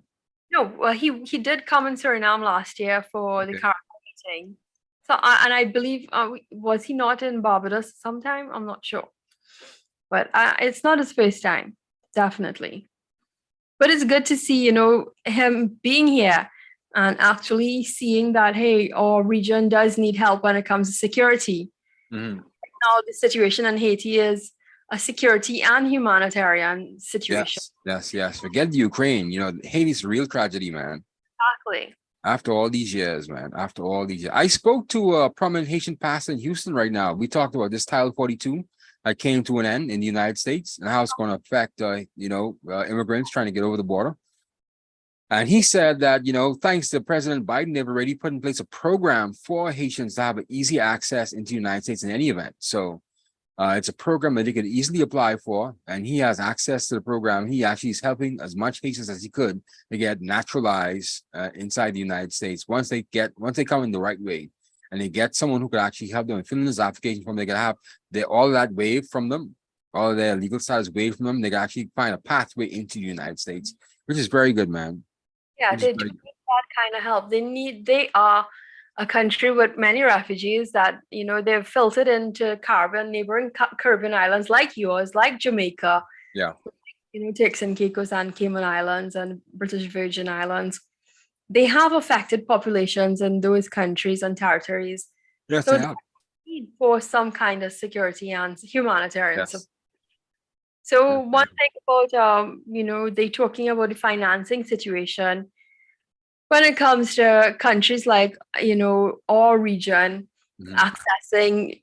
No, well, he did come in Suriname last year for the Caribbean meeting. So, and I believe, was he not in Barbados sometime? I'm not sure. But it's not his first time, definitely. But it's good to see, you know, him being here and actually seeing that, hey, our region does need help when it comes to security. Now, the situation in Haiti is a security and humanitarian situation. Yes. Forget the Ukraine. You know, Haiti's a real tragedy, man. Exactly. After all these years, man. After all these years. I spoke to a prominent Haitian pastor in Houston right now. We talked about this Title 42 came to an end in the United States and how it's going to affect, immigrants trying to get over the border. And he said that, thanks to President Biden, they've already put in place a program for Haitians to have an easy access into the United States in any event. So it's a program that they could easily apply for, and he has access to the program. He actually is helping as much Haitians as he could to get naturalized inside the United States. Once they come in the right way, and they get someone who could actually help them and fill in this application form, they can have all of that waived from them, all of their legal status waived from them. They can actually find a pathway into the United States, which is very good, man. Yeah, they do need that kind of help. They are a country with many refugees that, they've filtered into neighboring Caribbean islands like yours, like Jamaica. Yeah. Turks and Caicos and Cayman Islands and British Virgin Islands. They have affected populations in those countries and territories. Yes, so they have. Need for some kind of security and humanitarian support. Yes. So one thing about, they talking about the financing situation, when it comes to countries like, our region, accessing,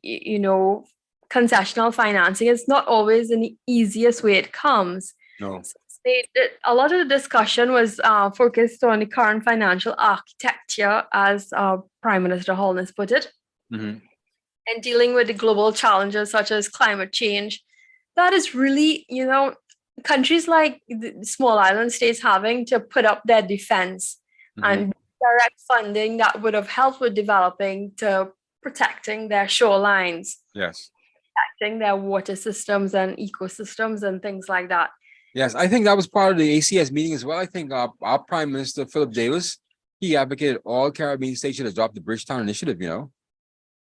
concessional financing, it's not always in the easiest way it comes. No. So a lot of the discussion was focused on the current financial architecture, as Prime Minister Holness put it, and dealing with the global challenges such as climate change. That is really, countries like the small island states having to put up their defense and direct funding that would have helped with developing to protecting their shorelines. Yes. Protecting their water systems and ecosystems and things like that. Yes, I think that was part of the ACS meeting as well. I think our Prime Minister, Philip Davis, he advocated all Caribbean states should adopt the Bridgetown Initiative, They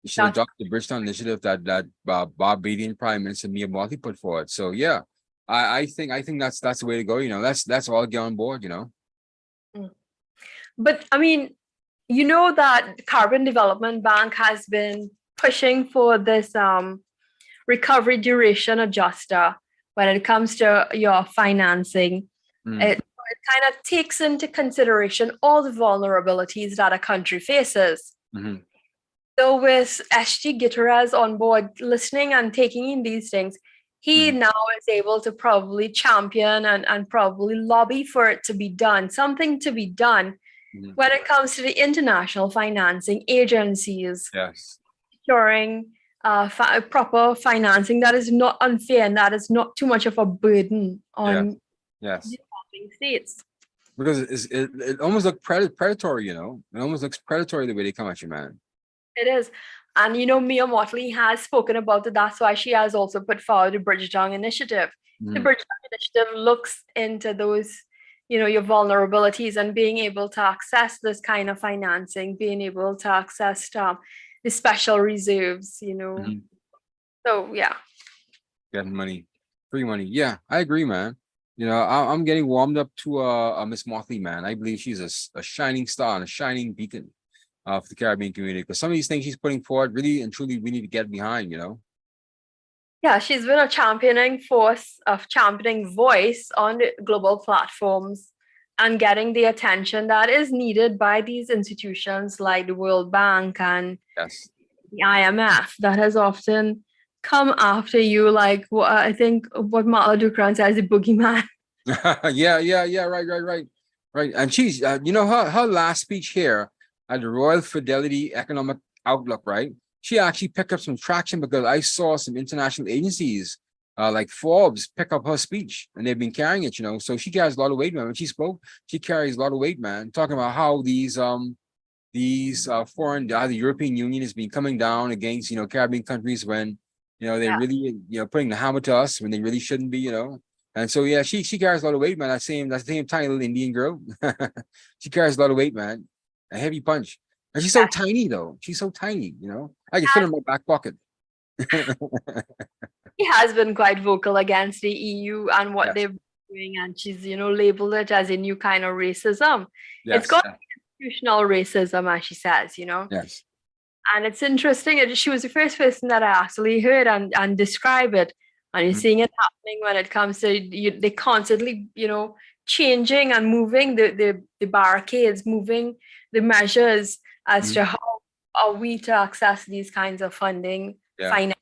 should adopt the Bridgetown Initiative that Barbadian Prime Minister Mia Mottley put forward. So yeah, I think that's the way to go. Let's all get on board. But I mean, that Carbon Development Bank has been pushing for this recovery duration adjuster when it comes to your financing. It kind of takes into consideration all the vulnerabilities that a country faces. So with SG Gutierrez on board, listening and taking in these things, he now is able to probably champion and probably lobby for it to be done, something to be done when it comes to the international financing agencies. Yes. Securing proper financing that is not unfair and that is not too much of a burden on developing states. Because it almost looks predatory, It almost looks predatory the way they come at you, man. It is. And, Mia Mottley has spoken about it. That's why she has also put forward the Bridgetown Initiative. The Bridgetown Initiative looks into those, your vulnerabilities and being able to access this kind of financing, being able to access the special reserves, So, yeah. Getting money, free money. Yeah, I agree, man. I'm getting warmed up to Miss Mottley, man. I believe she's a shining star and a shining beacon for the Caribbean community. Because some of these things she's putting forward, really and truly, we need to get behind, Yeah, she's been a championing voice on the global platforms and getting the attention that is needed by these institutions like the World Bank and the IMF that has often come after you, like I think what Marla Dukran says, the boogeyman. Right. And she's, her last speech here at the Royal Fidelity Economic Outlook, right? She actually picked up some traction because I saw some international agencies like Forbes pick up her speech and they've been carrying it, So she carries a lot of weight, man. When she spoke, she carries a lot of weight, man. Talking about how these foreign, the European Union has been coming down against, Caribbean countries when, they're really, putting the hammer to us when they really shouldn't be, And so, yeah, she carries a lot of weight, man. That's the same tiny little Indian girl. She carries a lot of weight, man. A heavy punch. And she's so tiny, though. She's so tiny, I can fit her in my back pocket. He has been quite vocal against the EU and what they're doing, and she's, labeled it as a new kind of racism. It's got institutional racism, as she says, Yes. And it's interesting. She was the first person that I actually heard and describe it. And you're seeing it happening when it comes to they constantly, changing and moving the barricades, moving the measures as to how are we to access these kinds of funding, financing,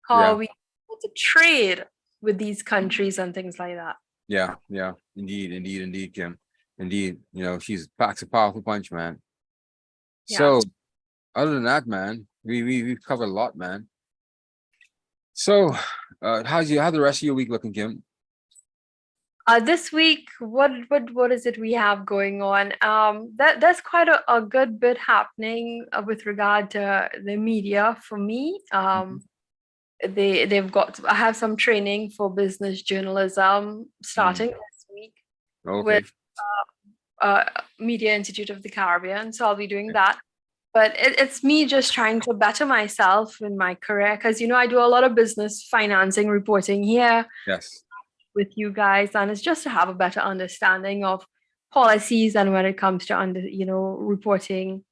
how we able to trade with these countries and things like that. Yeah, yeah, indeed, Kim. Indeed, you know, she's packs a powerful punch, man. Yeah. So other than that, man, we've covered a lot, man. So how's how the rest of your week looking, Kim? This week, what is it we have going on? There's quite a good bit happening with regard to the media for me. Mhm. They've got I have some training for business journalism starting this week Okay. with uh, Media Institute of the Caribbean, so I'll be doing that. But it's me just trying to better myself in my career because I do a lot of business financing reporting here Yes. with you guys, and it's just to have a better understanding of policies and when it comes to reporting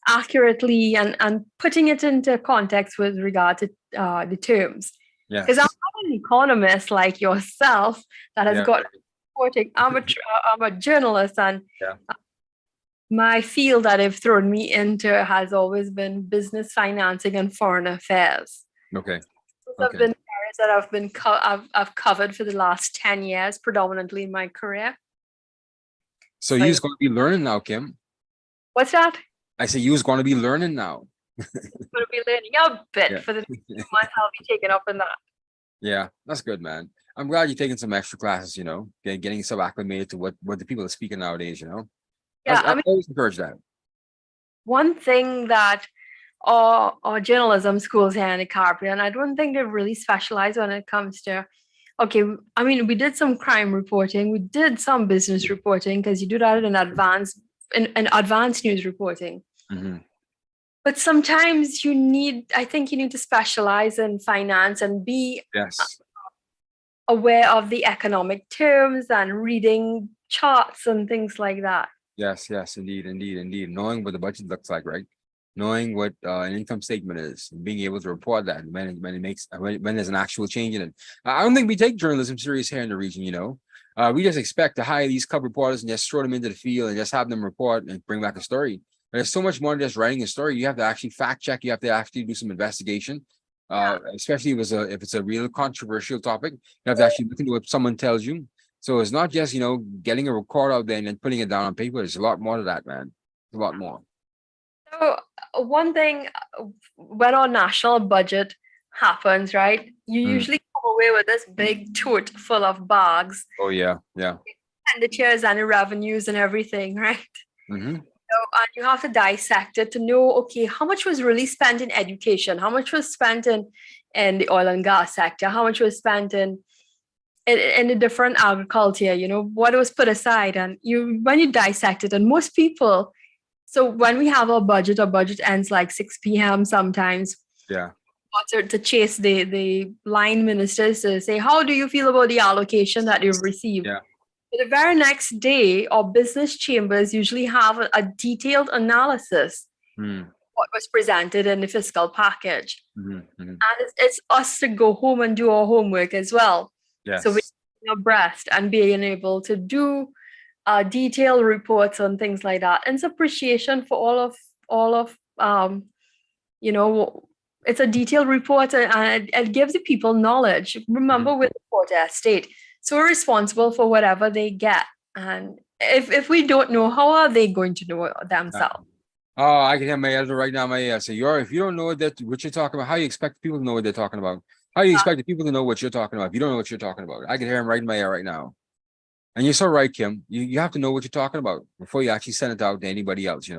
accurately and putting it into context with regard to the terms. Because I'm Yes. not an economist like yourself that has Yeah. got reporting. I'm a journalist, and Yeah. my field that they've thrown me into has always been business financing and foreign affairs. Okay. Those have Okay. been areas that I've covered for the last 10 years, predominantly in my career. So So you's going to be learning now, Kim. what's that? I say you's going to be learning now. I'm going to be learning a bit Yeah. for the next 2 months. I'll be taking up in that. Yeah, that's good, man. I'm glad you're taking some extra classes, getting yourself acclimated to what the people are speaking nowadays, Yeah, I always encourage that. one thing that our journalism schools here in the Caribbean, I don't think they really specialize when it comes to, okay, I mean, we did some crime reporting, we did some business reporting because you do that in advanced news reporting. Mm-hmm. But sometimes I think you need to specialize in finance and be Yes. aware of the economic terms and reading charts and things like that. Yes, indeed. Knowing what the budget looks like, right? Knowing what an income statement is, and being able to report that when it makes when there's an actual change in it. I don't think we take journalism serious here in the region. We just expect to hire these cub reporters and just throw them into the field and just have them report and bring back a story. But there's so much more than just writing a story. You have to actually fact check. You have to actually do some investigation. Especially if it's a real controversial topic, you have to actually look into what someone tells you. So it's not just, getting a record out there and then putting it down on paper. There's a lot more to that, man. A lot more. So one thing, when our national budget happens, right, you usually come away with this big tote full of bags, Oh, yeah. Yeah. expenditures and the revenues and everything, right? Mm-hmm. So, and you have to dissect it to know, okay, how much was really spent in education? How much was spent in the oil and gas sector? How much was spent in the different agriculture? What was put aside? And when you dissect it, and most people, so when we have our budget ends like 6 p.m. sometimes. Yeah. To chase the line ministers to say, how do you feel about the allocation that you've received? Yeah. The very next day, our business chambers usually have a detailed analysis what was presented in the fiscal package. And it's us to go home and do our homework as well. Yes. So we're abreast and being able to do detailed reports on things like that. And it's appreciation for all of it's a detailed report and it gives the people knowledge. Remember, with the Port Estate, so we're responsible for whatever they get. And if we don't know, how are they going to know themselves? Oh, I can have my editor right now. Say, if you don't know what you're talking about, how you expect people to know what they're talking about? How do you expect the people to know what you're talking about if you don't know what you're talking about? I can hear him right in my ear right now. And you're so right, Kim. You have to know what you're talking about before you actually send it out to anybody else,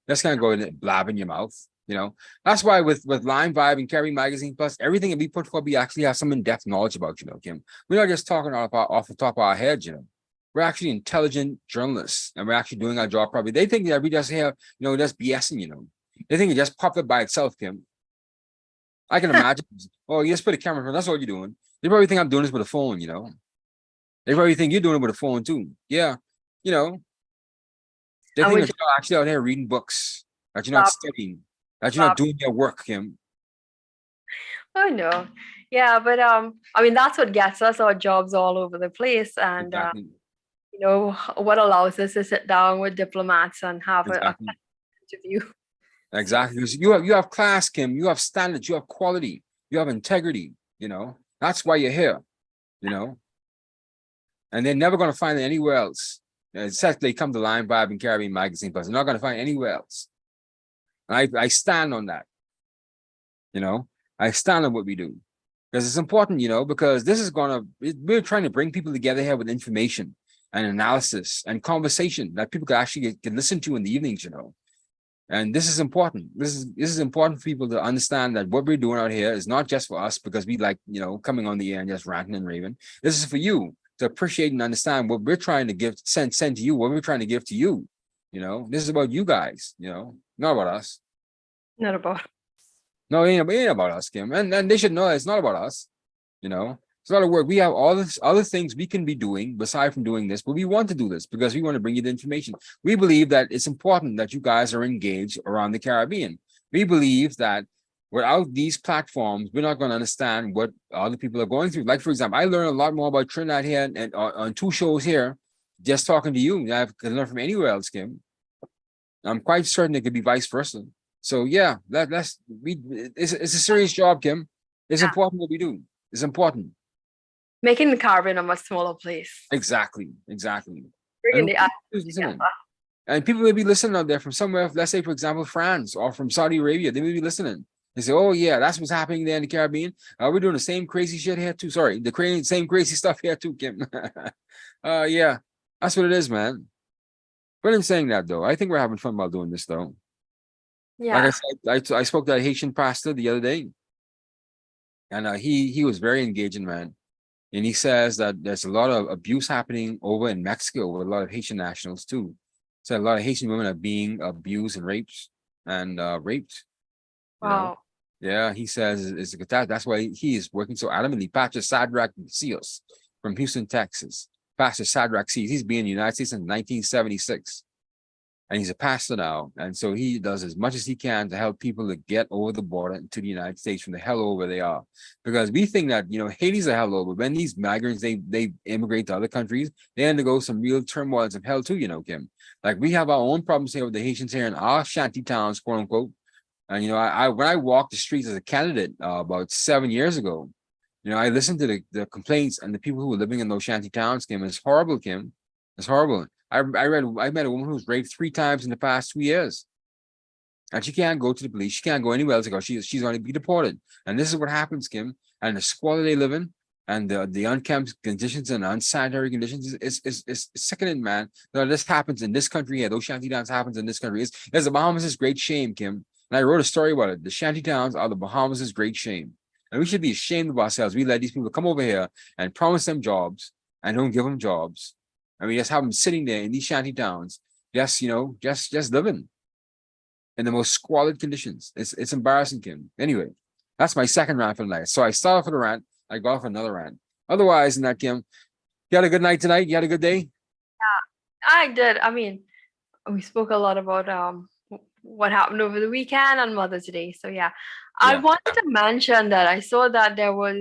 That's kind of go and blab in your mouth, That's why with LimeVibe and Carry Magazine Plus, everything that we put forward, we actually have some in-depth knowledge about, Kim. We're not just talking off the top of our heads, We're actually intelligent journalists and we're actually doing our job properly. They think that we just have, just BSing, They think it just popped up by itself, Kim. I can imagine. Oh, you just put a camera on. That's all you're doing. They probably think I'm doing this with a phone, They probably think you're doing it with a phone too. Yeah. They think that you're actually out there reading books, that you're not studying, that you're not doing your work, Kim. I know. Yeah, but I mean, that's what gets us our jobs all over the place. And Exactly. what allows us to sit down with diplomats and have Exactly. a interview. Exactly. Because you have class, Kim. You have standards. You have quality. You have integrity, That's why you're here, And they're never going to find it anywhere else. Except they come to LimeVibe and Caribbean Magazine, but they're not going to find it anywhere else. And I stand on that. I stand on what we do. Because it's important, because this is we're trying to bring people together here with information and analysis and conversation that people can actually can listen to in the evenings, And this is important. This is important for people to understand that what we're doing out here is not just for us because we like, coming on the air and just ranting and raving. This is for you to appreciate and understand what we're trying to send to you, what we're trying to give to you. This is about you guys, not about us. Not about. No, it ain't about us, Kim. And they should know it's not about us. It's a lot of work. We have all this other things we can be doing aside from doing this, but we want to do this because we want to bring you the information. We believe that it's important that you guys are engaged around the Caribbean. We believe that without these platforms, we're not going to understand what other people are going through. Like, for example, I learned a lot more about Trinidad here and on 2 shows here, just talking to you. I can learn from anywhere else, Kim. I'm quite certain it could be vice versa. So yeah, it's a serious job, Kim. It's important what we do. It's important. Making the Caribbean a much smaller place. Exactly. Bringing and people may be listening out there from somewhere, let's say, for example, France or from Saudi Arabia. They may be listening. They say, oh yeah, that's what's happening there in the Caribbean. We're doing the same crazy shit here too. Sorry, same crazy stuff here too, Kim. Yeah, that's what it is, man. But in saying that though, I think we're having fun while doing this though. Yeah. Like I said, I spoke to a Haitian pastor the other day, and he was very engaging, man. And he says that there's a lot of abuse happening over in Mexico with a lot of Haitian nationals too. So a lot of Haitian women are being abused and raped. Wow. Yeah, he says that's why he is working so adamantly. Pastor Shadrach Seals from Houston, Texas. Pastor Shadrach Seals. He's been in the United States since 1976. And he's a pastor now. And so he does as much as he can to help people to get over the border to the United States from the hell where they are. Because we think that, Haiti's a hell but when these migrants, they immigrate to other countries, they undergo some real turmoil and some hell too, Kim. Like we have our own problems here with the Haitians here in our shanty towns, quote unquote. And, I when I walked the streets as a candidate about 7 years ago, I listened to the complaints and the people who were living in those shanty towns, Kim. It's horrible, Kim. It's horrible. I met a woman who was raped 3 times in the past 2 years. And she can't go to the police. She can't go anywhere else because she's going to be deported. And this is what happens, Kim. And the squalor they live in and the unkempt conditions and unsanitary conditions is sickening, man. No, this happens in this country here. Those shanty towns happens in this country. It's the Bahamas' great shame, Kim. And I wrote a story about it. The shanty towns are the Bahamas' great shame. And we should be ashamed of ourselves. We let these people come over here and promise them jobs and don't give them jobs. And we just have them sitting there in these shanty towns, just living in the most squalid conditions. It's embarrassing, Kim. Anyway, that's my second rant for the night. So I start off with a rant. I go off another rant. Otherwise, in that, Kim, you had a good night tonight? You had a good day? Yeah, I did. I mean, we spoke a lot about what happened over the weekend on Mother's Day. So yeah, I wanted to mention that I saw that there was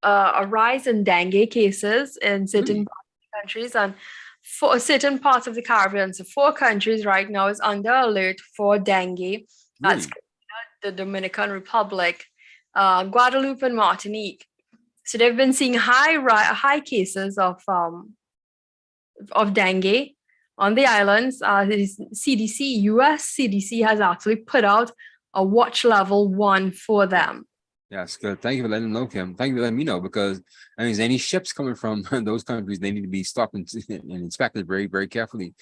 a rise in dengue cases in certain countries and for certain parts of the Caribbean. So 4 countries right now is under alert for dengue. That's the Dominican Republic, Guadeloupe, and Martinique. So they've been seeing high cases of dengue on the islands. CDC, US CDC has actually put out a watch level 1 for them. Yes, good. Thank you for letting them know, Kim. Thank you for letting me know because any ships coming from those countries, they need to be stopped and inspected very, very carefully.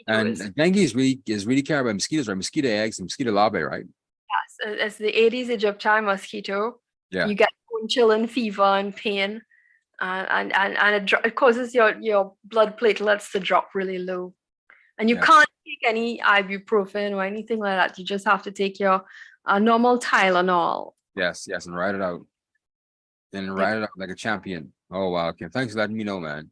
And dengue is really carried by mosquitoes, right? Mosquito eggs and mosquito larvae, right? Yes, it's the Aedes aegypti mosquito. Yeah. You get bone chill and fever and pain, and it causes your blood platelets to drop really low. And you can't take any ibuprofen or anything like that. You just have to take your normal Tylenol. Yes, and ride it out. Then ride it out like a champion. Oh wow, Kim. Thanks for letting me know, man.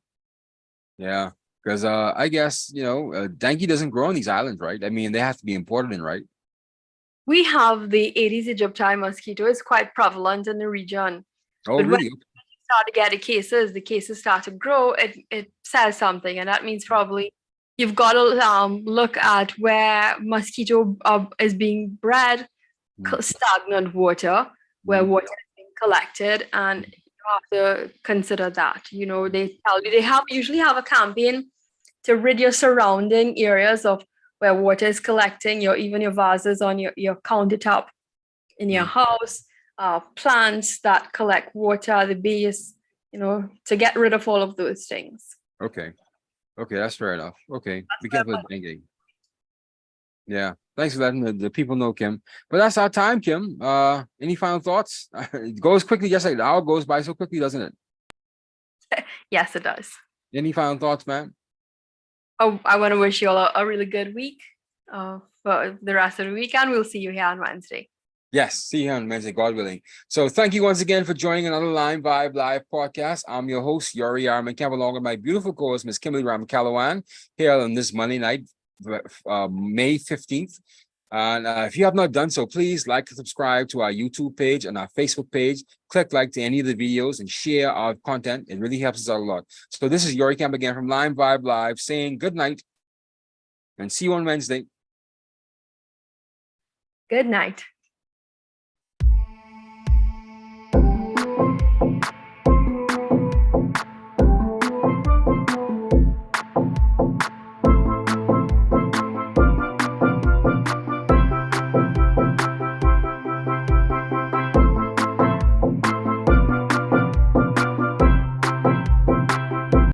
Yeah, because I guess dengue doesn't grow on these islands, right? I mean, they have to be imported in, right? We have the Aedes aegypti mosquito. It's quite prevalent in the region. Oh, but really? When you start to get the cases start to grow, it says something, and that means probably you've got to look at where mosquito is being bred, stagnant water, where water is being collected, and you have to consider that. You know, they tell you usually have a campaign to rid your surrounding areas of where water is collecting, even your vases on your countertop in your house, plants that collect water at the base, to get rid of all of those things. Okay. Okay, that's fair enough. Okay. Be careful with dengue. Yeah. Thanks for letting the people know, Kim. But that's our time, Kim. Any final thoughts? It goes quickly, just like the hour goes by so quickly, doesn't it? Yes, it does. Any final thoughts, man? Oh, I want to wish you all a really good week. For the rest of the weekend, we'll see you here on Wednesday. Yes, see you on Wednesday, God willing. So thank you once again for joining another LimeVibe Live podcast. I'm your host, Yuri Arman, along with my beautiful co-host, Ms. Kimberly Ram-Calawan, here on this Monday night, May 15th. And if you have not done so, please like and subscribe to our YouTube page and our Facebook page. Click like to any of the videos and share our content. It really helps us out a lot. So this is Yuri Camp again from LimeVibe Live saying good night and see you on Wednesday. Good night.